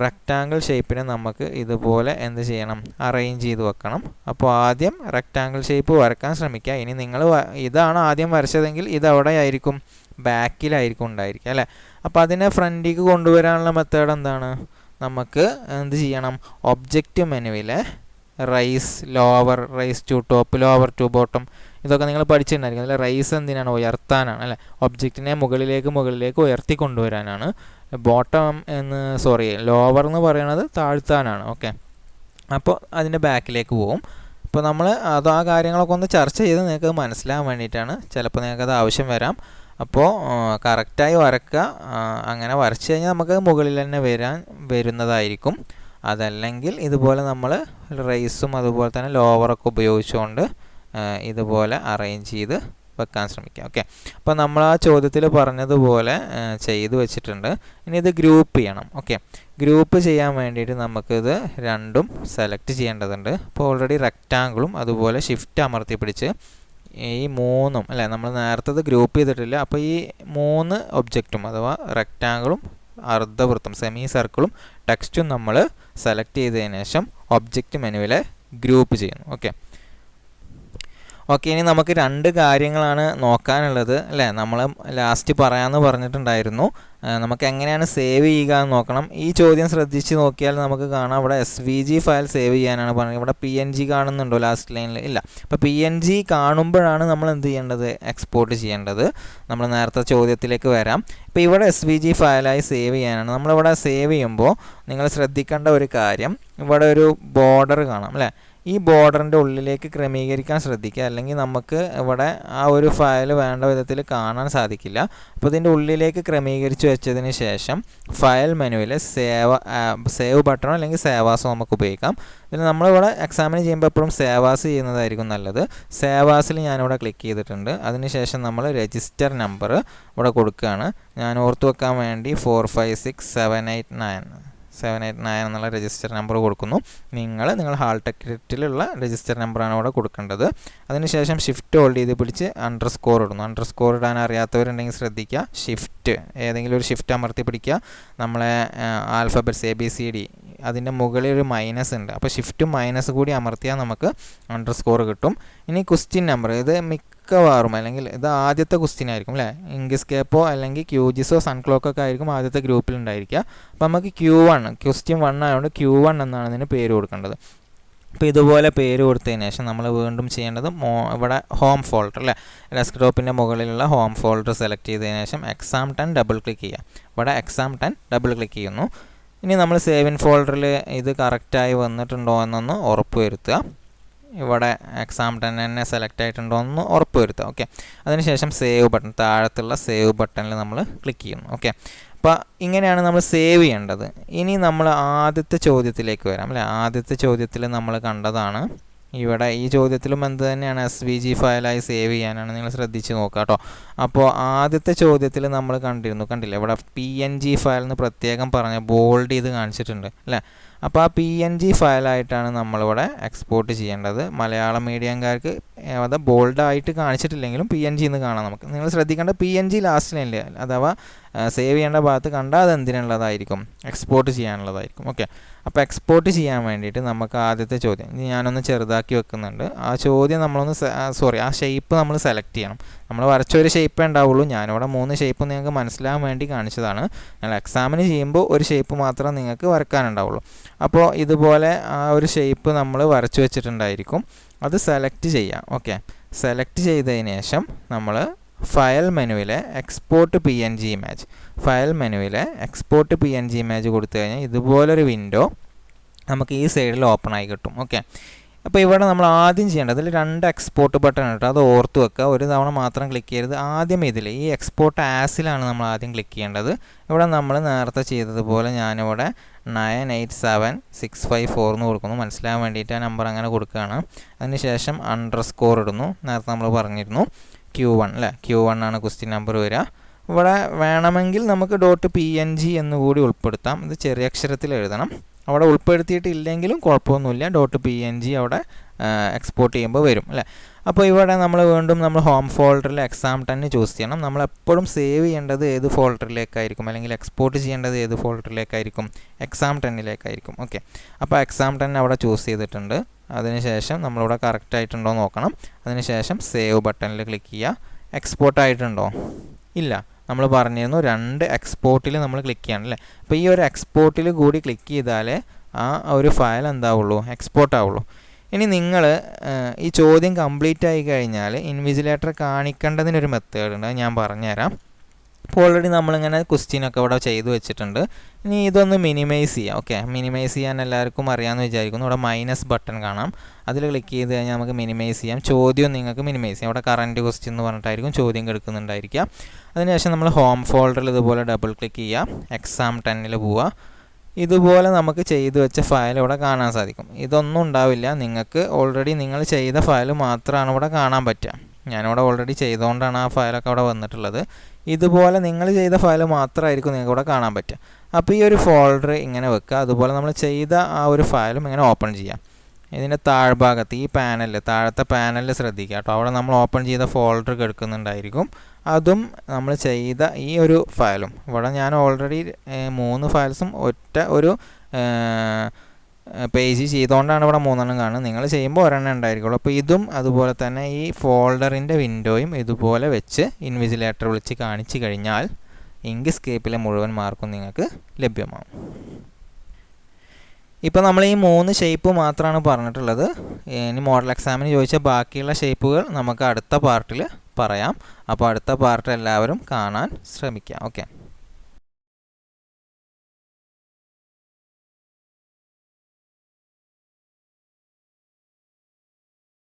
റെക്റ്റാങ്കിൾ ഷേപ്പിനെ നമുക്ക് ഇതുപോലെ എന്ത് ചെയ്യണം? അറേഞ്ച് ചെയ്ത് വെക്കണം. അപ്പോൾ ആദ്യം റെക്റ്റാങ്കിൾ ഷേപ്പ് വരക്കാൻ ശ്രമിക്കുക. ഇനി നിങ്ങൾ ഇതാണ് ആദ്യം വരച്ചതെങ്കിൽ ഇത് അവിടെ ആയിരിക്കും, ബാക്കിലായിരിക്കും ഉണ്ടായിരിക്കുക അല്ലേ. അപ്പോൾ അതിനെ ഫ്രണ്ടിലേക്ക് കൊണ്ടുവരാനുള്ള മെത്തേഡ് എന്താണ്? നമുക്ക് എന്ത് ചെയ്യണം? ഒബ്ജക്റ്റ് മെനുവിലെ raise lower, raise to top, lower to bottom, ഇതൊക്കെ നിങ്ങൾ പഠിച്ചിട്ടുണ്ടായിരിക്കും. അതിൽ റൈസ് എന്തിനാണ്? ഉയർത്താനാണ് അല്ലേ? ഒബ്ജക്റ്റിനെ മുകളിലേക്ക് ഉയർത്തി കൊണ്ടുവരാനാണ്. ബോട്ടം ലോവർ എന്ന് പറയുന്നത് താഴ്ത്താനാണ്. ഓക്കെ, അപ്പോൾ അതിൻ്റെ ബാക്കിലേക്ക് പോകും. അപ്പോൾ നമ്മൾ ആ കാര്യങ്ങളൊക്കെ ഒന്ന് ചർച്ച ചെയ്ത് നിങ്ങൾക്ക് മനസ്സിലാകാൻ വേണ്ടിയിട്ടാണ്. ചിലപ്പോൾ നിങ്ങൾക്കത് ആവശ്യം വരാം. അപ്പോൾ കറക്റ്റായി വരക്കുക. അങ്ങനെ വരച്ച് കഴിഞ്ഞാൽ നമുക്ക് മുകളിൽ തന്നെ വരുന്നതായിരിക്കും. അതല്ലെങ്കിൽ ഇതുപോലെ നമ്മൾ റൈസും അതുപോലെ തന്നെ ലോവറൊക്കെ ഉപയോഗിച്ചുകൊണ്ട് ഇതുപോലെ അറേഞ്ച് ചെയ്ത് വെക്കാൻ ശ്രമിക്കുക. ഓക്കെ, അപ്പോൾ നമ്മൾ ആ ചോദ്യത്തിൽ പറഞ്ഞതുപോലെ ചെയ്ത് വെച്ചിട്ടുണ്ട്. ഇനി ഇത് ഗ്രൂപ്പ് ചെയ്യണം. ഓക്കെ, ഗ്രൂപ്പ് ചെയ്യാൻ വേണ്ടിയിട്ട് നമുക്കിത് രണ്ടും സെലക്ട് ചെയ്യേണ്ടതുണ്ട്. അപ്പോൾ ഓൾറെഡി റെക്റ്റാങ്കിളും അതുപോലെ ഷിഫ്റ്റ് അമർത്തി പിടിച്ച് ഈ മൂന്നും അല്ലേ, നമ്മൾ നേരത്തെ ഗ്രൂപ്പ് ചെയ്തിട്ടില്ല. അപ്പോൾ ഈ 3 ഒബ്ജക്റ്റും അഥവാ റെക്റ്റാങ്കിളും അർദ്ധവൃത്തം സെമി സർക്കിളും ടെക്സ്റ്റും നമ്മൾ സെലക്ട് ചെയ്തതിന് ശേഷം ഒബ്ജക്റ്റ് മെനുവിലെ ഗ്രൂപ്പ് ചെയ്യുന്നു. ഓക്കെ, ഇനി നമുക്ക് 2 കാര്യങ്ങളാണ് നോക്കാനുള്ളത് അല്ലേ? നമ്മൾ ലാസ്റ്റ് പറയാമെന്ന് പറഞ്ഞിട്ടുണ്ടായിരുന്നു. നമുക്ക് എങ്ങനെയാണ് സേവ് ചെയ്യുക എന്ന് നോക്കണം. ഈ ചോദ്യം ശ്രദ്ധിച്ച് നോക്കിയാൽ നമുക്ക് കാണാം ഇവിടെ SVG ഫയൽ സേവ് ചെയ്യാനാണ് പറഞ്ഞത്. ഇവിടെ PNG കാണുന്നുണ്ടോ ലാസ്റ്റ് ലൈനിൽ? ഇല്ല. അപ്പോൾ PNG കാണുമ്പോഴാണ് നമ്മൾ എന്ത് ചെയ്യേണ്ടത്? എക്സ്പോർട്ട് ചെയ്യേണ്ടത്. നമ്മൾ നേരത്തെ ചോദ്യത്തിലേക്ക് വരാം. ഇപ്പോൾ ഇവിടെ SVG ഫയലായി സേവ് ചെയ്യാനാണ്. നമ്മളിവിടെ സേവ് ചെയ്യുമ്പോൾ നിങ്ങൾ ശ്രദ്ധിക്കേണ്ട ഒരു കാര്യം, ഇവിടെ ഒരു ബോർഡർ കാണാം അല്ലേ? ഈ ബോർഡറിൻ്റെ ഉള്ളിലേക്ക് ക്രമീകരിക്കാൻ ശ്രദ്ധിക്കുക, അല്ലെങ്കിൽ നമുക്ക് ഇവിടെ ആ ഒരു ഫയൽ വേണ്ട വിധത്തിൽ കാണാൻ സാധിക്കില്ല. അപ്പോൾ ഇതിൻ്റെ ഉള്ളിലേക്ക് ക്രമീകരിച്ച് വെച്ചതിന് ശേഷം ഫയൽ മെനുവിൽ സേവ് ബട്ടണോ അല്ലെങ്കിൽ സേവാസോ നമുക്ക് ഉപയോഗിക്കാം. ഇതിൽ നമ്മളിവിടെ എക്സാമിന് ചെയ്യുമ്പോൾ എപ്പോഴും സേവാസ് ചെയ്യുന്നതായിരിക്കും നല്ലത്. സേവാസിൽ ഞാനിവിടെ ക്ലിക്ക് ചെയ്തിട്ടുണ്ട്. അതിനുശേഷം നമ്മൾ രജിസ്റ്റർ നമ്പർ ഇവിടെ കൊടുക്കുകയാണ്. ഞാൻ ഓർത്ത് വെക്കാൻ വേണ്ടി 456789 എന്നുള്ള രജിസ്റ്റർ നമ്പർ കൊടുക്കുന്നു. നിങ്ങൾ ഹാൾ ടിക്കറ്റിലുള്ള രജിസ്റ്റർ നമ്പറാണ് ഇവിടെ കൊടുക്കേണ്ടത്. അതിനുശേഷം ഷിഫ്റ്റ് ഹോൾഡ് ചെയ്ത് പിടിച്ച് അണ്ടർസ്കോർ ഇടുന്നു. അണ്ടർസ്കോർ ഇടാൻ അറിയാത്തവരുണ്ടെങ്കിൽ ശ്രദ്ധിക്കുക. ഷിഫ്റ്റ് ഏതെങ്കിലും ഒരു ഷിഫ്റ്റ് അമർത്തി പിടിക്കുക. നമ്മളെ ആൽഫബറ്റ്സ് ABCD അതിൻ്റെ മുകളിൽ ഒരു മൈനസ് ഉണ്ട്. അപ്പോൾ ഷിഫ്റ്റും മൈനസ് കൂടി അമർത്തിയാൽ നമുക്ക് അണ്ടർസ്കോർ കിട്ടും. ഇനി ക്വസ്റ്റ്യൻ നമ്പർ, ഇത് മിക്കവാറും അല്ലെങ്കിൽ ഇത് ആദ്യത്തെ ക്വസ്റ്റ്യൻ ആയിരിക്കും അല്ലേ? ഇങ്ക്സ്കേപ്പോ അല്ലെങ്കിൽ ക്യൂജിസോ സൺക്ലോക്കൊക്കെ ആയിരിക്കും ആദ്യത്തെ ഗ്രൂപ്പിൽ ഉണ്ടായിരിക്കുക. അപ്പോൾ നമുക്ക് Q1 ക്വസ്റ്റ്യൻ 1 ആയതുകൊണ്ട് Q1 എന്നാണ് ഇതിന് പേര് കൊടുക്കേണ്ടത്. അപ്പോൾ ഇതുപോലെ പേര് കൊടുത്തതിന് ശേഷം നമ്മൾ വീണ്ടും ചെയ്യേണ്ടത് ഇവിടെ ഹോം ഫോൾഡർ അല്ലേ, ഡെസ്ക്ടോപ്പിൻ്റെ മുകളിലുള്ള ഹോം ഫോൾഡർ സെലക്ട് ചെയ്തതിന് ശേഷം exam 10 ഡബിൾ ക്ലിക്ക് ചെയ്യുക. ഇവിടെ exam 10 ഡബിൾ ക്ലിക്ക് ചെയ്യുന്നു. ഇനി നമ്മൾ സേവ് ഇൻ ഫോൾഡറിൽ ഇത് കറക്റ്റായി വന്നിട്ടുണ്ടോ എന്നൊന്ന് ഉറപ്പ് വരുത്തുക. ഇവിടെ exam 10 തന്നെ സെലക്ട് ആയിട്ടുണ്ടോ എന്ന് ഉറപ്പ് വരുത്തുക. ഓക്കെ, അതിനുശേഷം സേവ് ബട്ടൺ, താഴത്തുള്ള സേവ് ബട്ടണിൽ നമ്മൾ ക്ലിക്ക് ചെയ്യുന്നു. ഓക്കെ, അപ്പോൾ ഇങ്ങനെയാണ് നമ്മൾ സേവ് ചെയ്യേണ്ടത്. ഇനി നമ്മൾ ആദ്യത്തെ ചോദ്യത്തിലേക്ക് വരാം അല്ലേ? ആദ്യത്തെ ചോദ്യത്തിൽ നമ്മൾ കണ്ടതാണ്. ഇവിടെ ഈ ചോദ്യത്തിലും എന്ത് തന്നെയാണ്? SVG ഫയലായി സേവ് ചെയ്യാനാണ്. നിങ്ങൾ ശ്രദ്ധിച്ച് നോക്കുക കേട്ടോ. അപ്പോൾ ആദ്യത്തെ ചോദ്യത്തിൽ നമ്മൾ കണ്ടില്ല, ഇവിടെ PNG ഫയൽ എന്ന് പ്രത്യേകം പറഞ്ഞ് ബോൾഡ് ചെയ്ത് കാണിച്ചിട്ടുണ്ട് അല്ലേ? അപ്പോൾ ആ PNG ഫയലായിട്ടാണ് നമ്മളിവിടെ എക്സ്പോർട്ട് ചെയ്യേണ്ടത്. മലയാളം മീഡിയംകാർക്ക് അത് ബോൾഡായിട്ട് കാണിച്ചിട്ടില്ലെങ്കിലും PNG എന്ന് കാണാം നമുക്ക്. നിങ്ങൾ ശ്രദ്ധിക്കേണ്ട PNG ലാസ്റ്റ് ലൈനിൽ അഥവാ സേവ് ചെയ്യേണ്ട ഭാഗത്ത് കണ്ടാൽ അത് എന്തിനുള്ളതായിരിക്കും? എക്സ്പോർട്ട് ചെയ്യാനുള്ളതായിരിക്കും. ഓക്കെ, അപ്പോൾ എക്സ്പോർട്ട് ചെയ്യാൻ വേണ്ടിയിട്ട് നമുക്ക് ആദ്യത്തെ ചോദ്യം ഞാനൊന്ന് ചെറുതാക്കി വെക്കുന്നുണ്ട്. ആ ചോദ്യം ആ ഷേപ്പ് നമ്മൾ സെലക്ട് ചെയ്യണം. നമ്മൾ വരച്ചൊരു ഷേപ്പേ ഉണ്ടാവുള്ളൂ. ഞാനിവിടെ 3 ഷേപ്പ് നിങ്ങൾക്ക് മനസ്സിലാകാൻ വേണ്ടി കാണിച്ചതാണ്. നിങ്ങൾ എക്സാമിന് ചെയ്യുമ്പോൾ ഒരു ഷേപ്പ് മാത്രമേ നിങ്ങൾക്ക് വരക്കാനുണ്ടാവുള്ളൂ. അപ്പോൾ ഇതുപോലെ ആ ഒരു ഷേപ്പ് നമ്മൾ വരച്ചു വെച്ചിട്ടുണ്ടായിരിക്കും. അത് സെലക്ട് ചെയ്യാം. ഓക്കെ, സെലക്ട് ചെയ്തതിന് ശേഷം നമ്മൾ ഫയൽ മെനുവിലെ എക്സ്പോർട്ട് PNG ഇമേജ് കൊടുത്തു കഴിഞ്ഞാൽ ഇതുപോലൊരു വിൻഡോ നമുക്ക് ഈ സൈഡിൽ ഓപ്പൺ ആയി കിട്ടും. ഓക്കെ, അപ്പോൾ ഇവിടെ നമ്മൾ ആദ്യം ചെയ്യേണ്ടത് അതിൽ 2 എക്സ്പോർട്ട് ബട്ടൺ ഇട്ട് അത് ഓർത്ത് വെക്കുക. ഒരു തവണ മാത്രം ക്ലിക്ക് ചെയ്യരുത്. ആദ്യം ഇതിൽ ഈ എക്സ്പോർട്ട് ആസിലാണ് നമ്മൾ ആദ്യം ക്ലിക്ക് ചെയ്യേണ്ടത്. ഇവിടെ നമ്മൾ നേരത്തെ ചെയ്തതുപോലെ ഞാനിവിടെ 987654 എന്ന് കൊടുക്കുന്നു. മനസ്സിലാകാൻ വേണ്ടിയിട്ട് ആ നമ്പർ അങ്ങനെ കൊടുക്കുകയാണ്. അതിനുശേഷം അണ്ടർസ്കോർ ഇടുന്നു. നേരത്തെ നമ്മൾ പറഞ്ഞിരുന്നു Q1 അല്ലേ? Q1 ആണ് ക്വസ്റ്റ്യൻ നമ്പർ വരിക. ഇവിടെ വേണമെങ്കിൽ നമുക്ക് .png എന്നുകൂടി ഉൾപ്പെടുത്താം. ഇത് ചെറിയ അക്ഷരത്തിൽ എഴുതണം. അവിടെ ഉൾപ്പെടുത്തിയിട്ടില്ലെങ്കിലും കുഴപ്പമൊന്നുമില്ല. .png അവിടെ എക്സ്പോർട്ട് ചെയ്യുമ്പോൾ വരും അല്ലേ? അപ്പോൾ ഇവിടെ നമ്മൾ വീണ്ടും ഹോം ഫോൾഡറിൽ exam 10 ചൂസ് ചെയ്യണം. നമ്മളെപ്പോഴും സേവ് ചെയ്യേണ്ടത് ഏത് ഫോൾഡറിലേക്കായിരിക്കും അല്ലെങ്കിൽ എക്സ്പോർട്ട് ചെയ്യേണ്ടത് ഏത് ഫോൾഡറിലേക്കായിരിക്കും? exam 10ലേക്കായിരിക്കും. ഓക്കെ, അപ്പോൾ exam 10 അവിടെ ചൂസ് ചെയ്തിട്ടുണ്ട്. അതിനുശേഷം നമ്മളിവിടെ കറക്റ്റ് ആയിട്ടുണ്ടോ നോക്കണം. അതിനുശേഷം സേവ് ബട്ടണിൽ ക്ലിക്ക് ചെയ്യുക. എക്സ്പോർട്ട് ആയിട്ടുണ്ടോ? ഇല്ല. നമ്മൾ പറഞ്ഞിരുന്നു 2 എക്സ്പോർട്ടിൽ നമ്മൾ ക്ലിക്ക് ചെയ്യണം അല്ലേ. അപ്പോൾ ഈ ഒരു എക്സ്പോർട്ടിൽ കൂടി ക്ലിക്ക് ചെയ്താലേ ആ ഒരു ഫയൽ എന്താവുള്ളൂ, എക്സ്പോർട്ട് ആവുള്ളൂ. ഇനി നിങ്ങൾ ഈ ചോദ്യം കംപ്ലീറ്റ് ആയി കഴിഞ്ഞാൽ ഇൻവിജിലേറ്റർ കാണിക്കേണ്ടതിനൊരു മെത്തേഡ് ഉണ്ട്, ഞാൻ പറഞ്ഞുതരാം. അപ്പോൾ ഓൾറെഡി നമ്മളിങ്ങനെ ക്വസ്റ്റ്യനൊക്കെ ഇവിടെ ചെയ്ത് വെച്ചിട്ടുണ്ട്. ഇനി ഇതൊന്ന് മിനിമൈസ് ചെയ്യാം. ഓക്കെ, മിനിമൈസ് ചെയ്യാൻ എല്ലാവർക്കും അറിയാമെന്ന് വിചാരിക്കുന്നു. ഇവിടെ മൈനസ് ബട്ടൺ കാണാം, അതിൽ ക്ലിക്ക് ചെയ്ത് കഴിഞ്ഞാൽ നമുക്ക് മിനിമൈസ് ചെയ്യാം. ചോദ്യം നിങ്ങൾക്ക് മിനിമൈസ് ചെയ്യാം. ഇവിടെ കറൻറ്റ് ക്വസ്റ്റ്യൻ എന്ന് പറഞ്ഞിട്ടായിരിക്കും ചോദ്യം കിടക്കുന്നുണ്ടായിരിക്കുക. അതിനുശേഷം നമ്മൾ ഹോം ഫോൾഡറിൽ ഇതുപോലെ ഡബിൾ ക്ലിക്ക് ചെയ്യുക, എക്സാം 10ൽ പോവുക. ഇതുപോലെ നമുക്ക് ചെയ്തു വെച്ച ഫയൽ ഇവിടെ കാണാൻ സാധിക്കും. ഇതൊന്നും ഉണ്ടാവില്ല, നിങ്ങൾക്ക് ഓൾറെഡി നിങ്ങൾ ചെയ്ത ഫയൽ മാത്രമാണ് ഇവിടെ കാണാൻ പറ്റുക. ഞാനിവിടെ ഓൾറെഡി ചെയ്തുകൊണ്ടാണ് ആ ഫയലൊക്കെ അവിടെ വന്നിട്ടുള്ളത്. ഇതുപോലെ നിങ്ങൾ ചെയ്ത ഫയൽ മാത്രമായിരിക്കും നിങ്ങൾക്ക് ഇവിടെ കാണാൻ പറ്റുക. അപ്പോൾ ഈ ഒരു ഫോൾഡർ ഇങ്ങനെ വെക്കുക. അതുപോലെ നമ്മൾ ചെയ്ത ആ ഒരു ഫയലും ഇങ്ങനെ ഓപ്പൺ ചെയ്യാം. ഇതിൻ്റെ താഴ്ഭാഗത്ത് ഈ പാനലിൽ, താഴത്തെ പാനലിൽ ശ്രദ്ധിക്കുക കേട്ടോ. അവിടെ നമ്മൾ ഓപ്പൺ ചെയ്ത ഫോൾഡർ കിടക്കുന്നുണ്ടായിരിക്കും. അതും നമ്മൾ ചെയ്ത ഈ ഒരു ഫയലും, ഇവിടെ ഞാൻ ഓൾറെഡി 3 ഫയൽസും ഒറ്റ ഒരു പേജ് ചെയ്തുകൊണ്ടാണ് ഇവിടെ 3 കാണുന്നത്. നിങ്ങൾ ചെയ്യുമ്പോൾ 1 ഉണ്ടായിരിക്കുള്ളൂ. അപ്പോൾ ഇതും അതുപോലെ തന്നെ ഈ ഫോൾഡറിൻ്റെ വിൻഡോയും ഇതുപോലെ വെച്ച് ഇൻവിജിലേറ്റർ വിളിച്ച് കാണിച്ചു കഴിഞ്ഞാൽ ഇങ്ക്സ്കേപ്പിലെ മുഴുവൻ മാർക്കും നിങ്ങൾക്ക് ലഭ്യമാകും. ഇപ്പോൾ നമ്മൾ ഈ 3 ഷേപ്പ് മാത്രമാണ് പറഞ്ഞിട്ടുള്ളത്. ഇനി മോഡൽ എക്സാമിന് ചോദിച്ച ബാക്കിയുള്ള ഷേപ്പുകൾ നമുക്ക് അടുത്ത പാർട്ടിൽ പറയാം. അപ്പോൾ അടുത്ത പാർട്ട് എല്ലാവരും കാണാൻ ശ്രമിക്കാം. ഓക്കെ.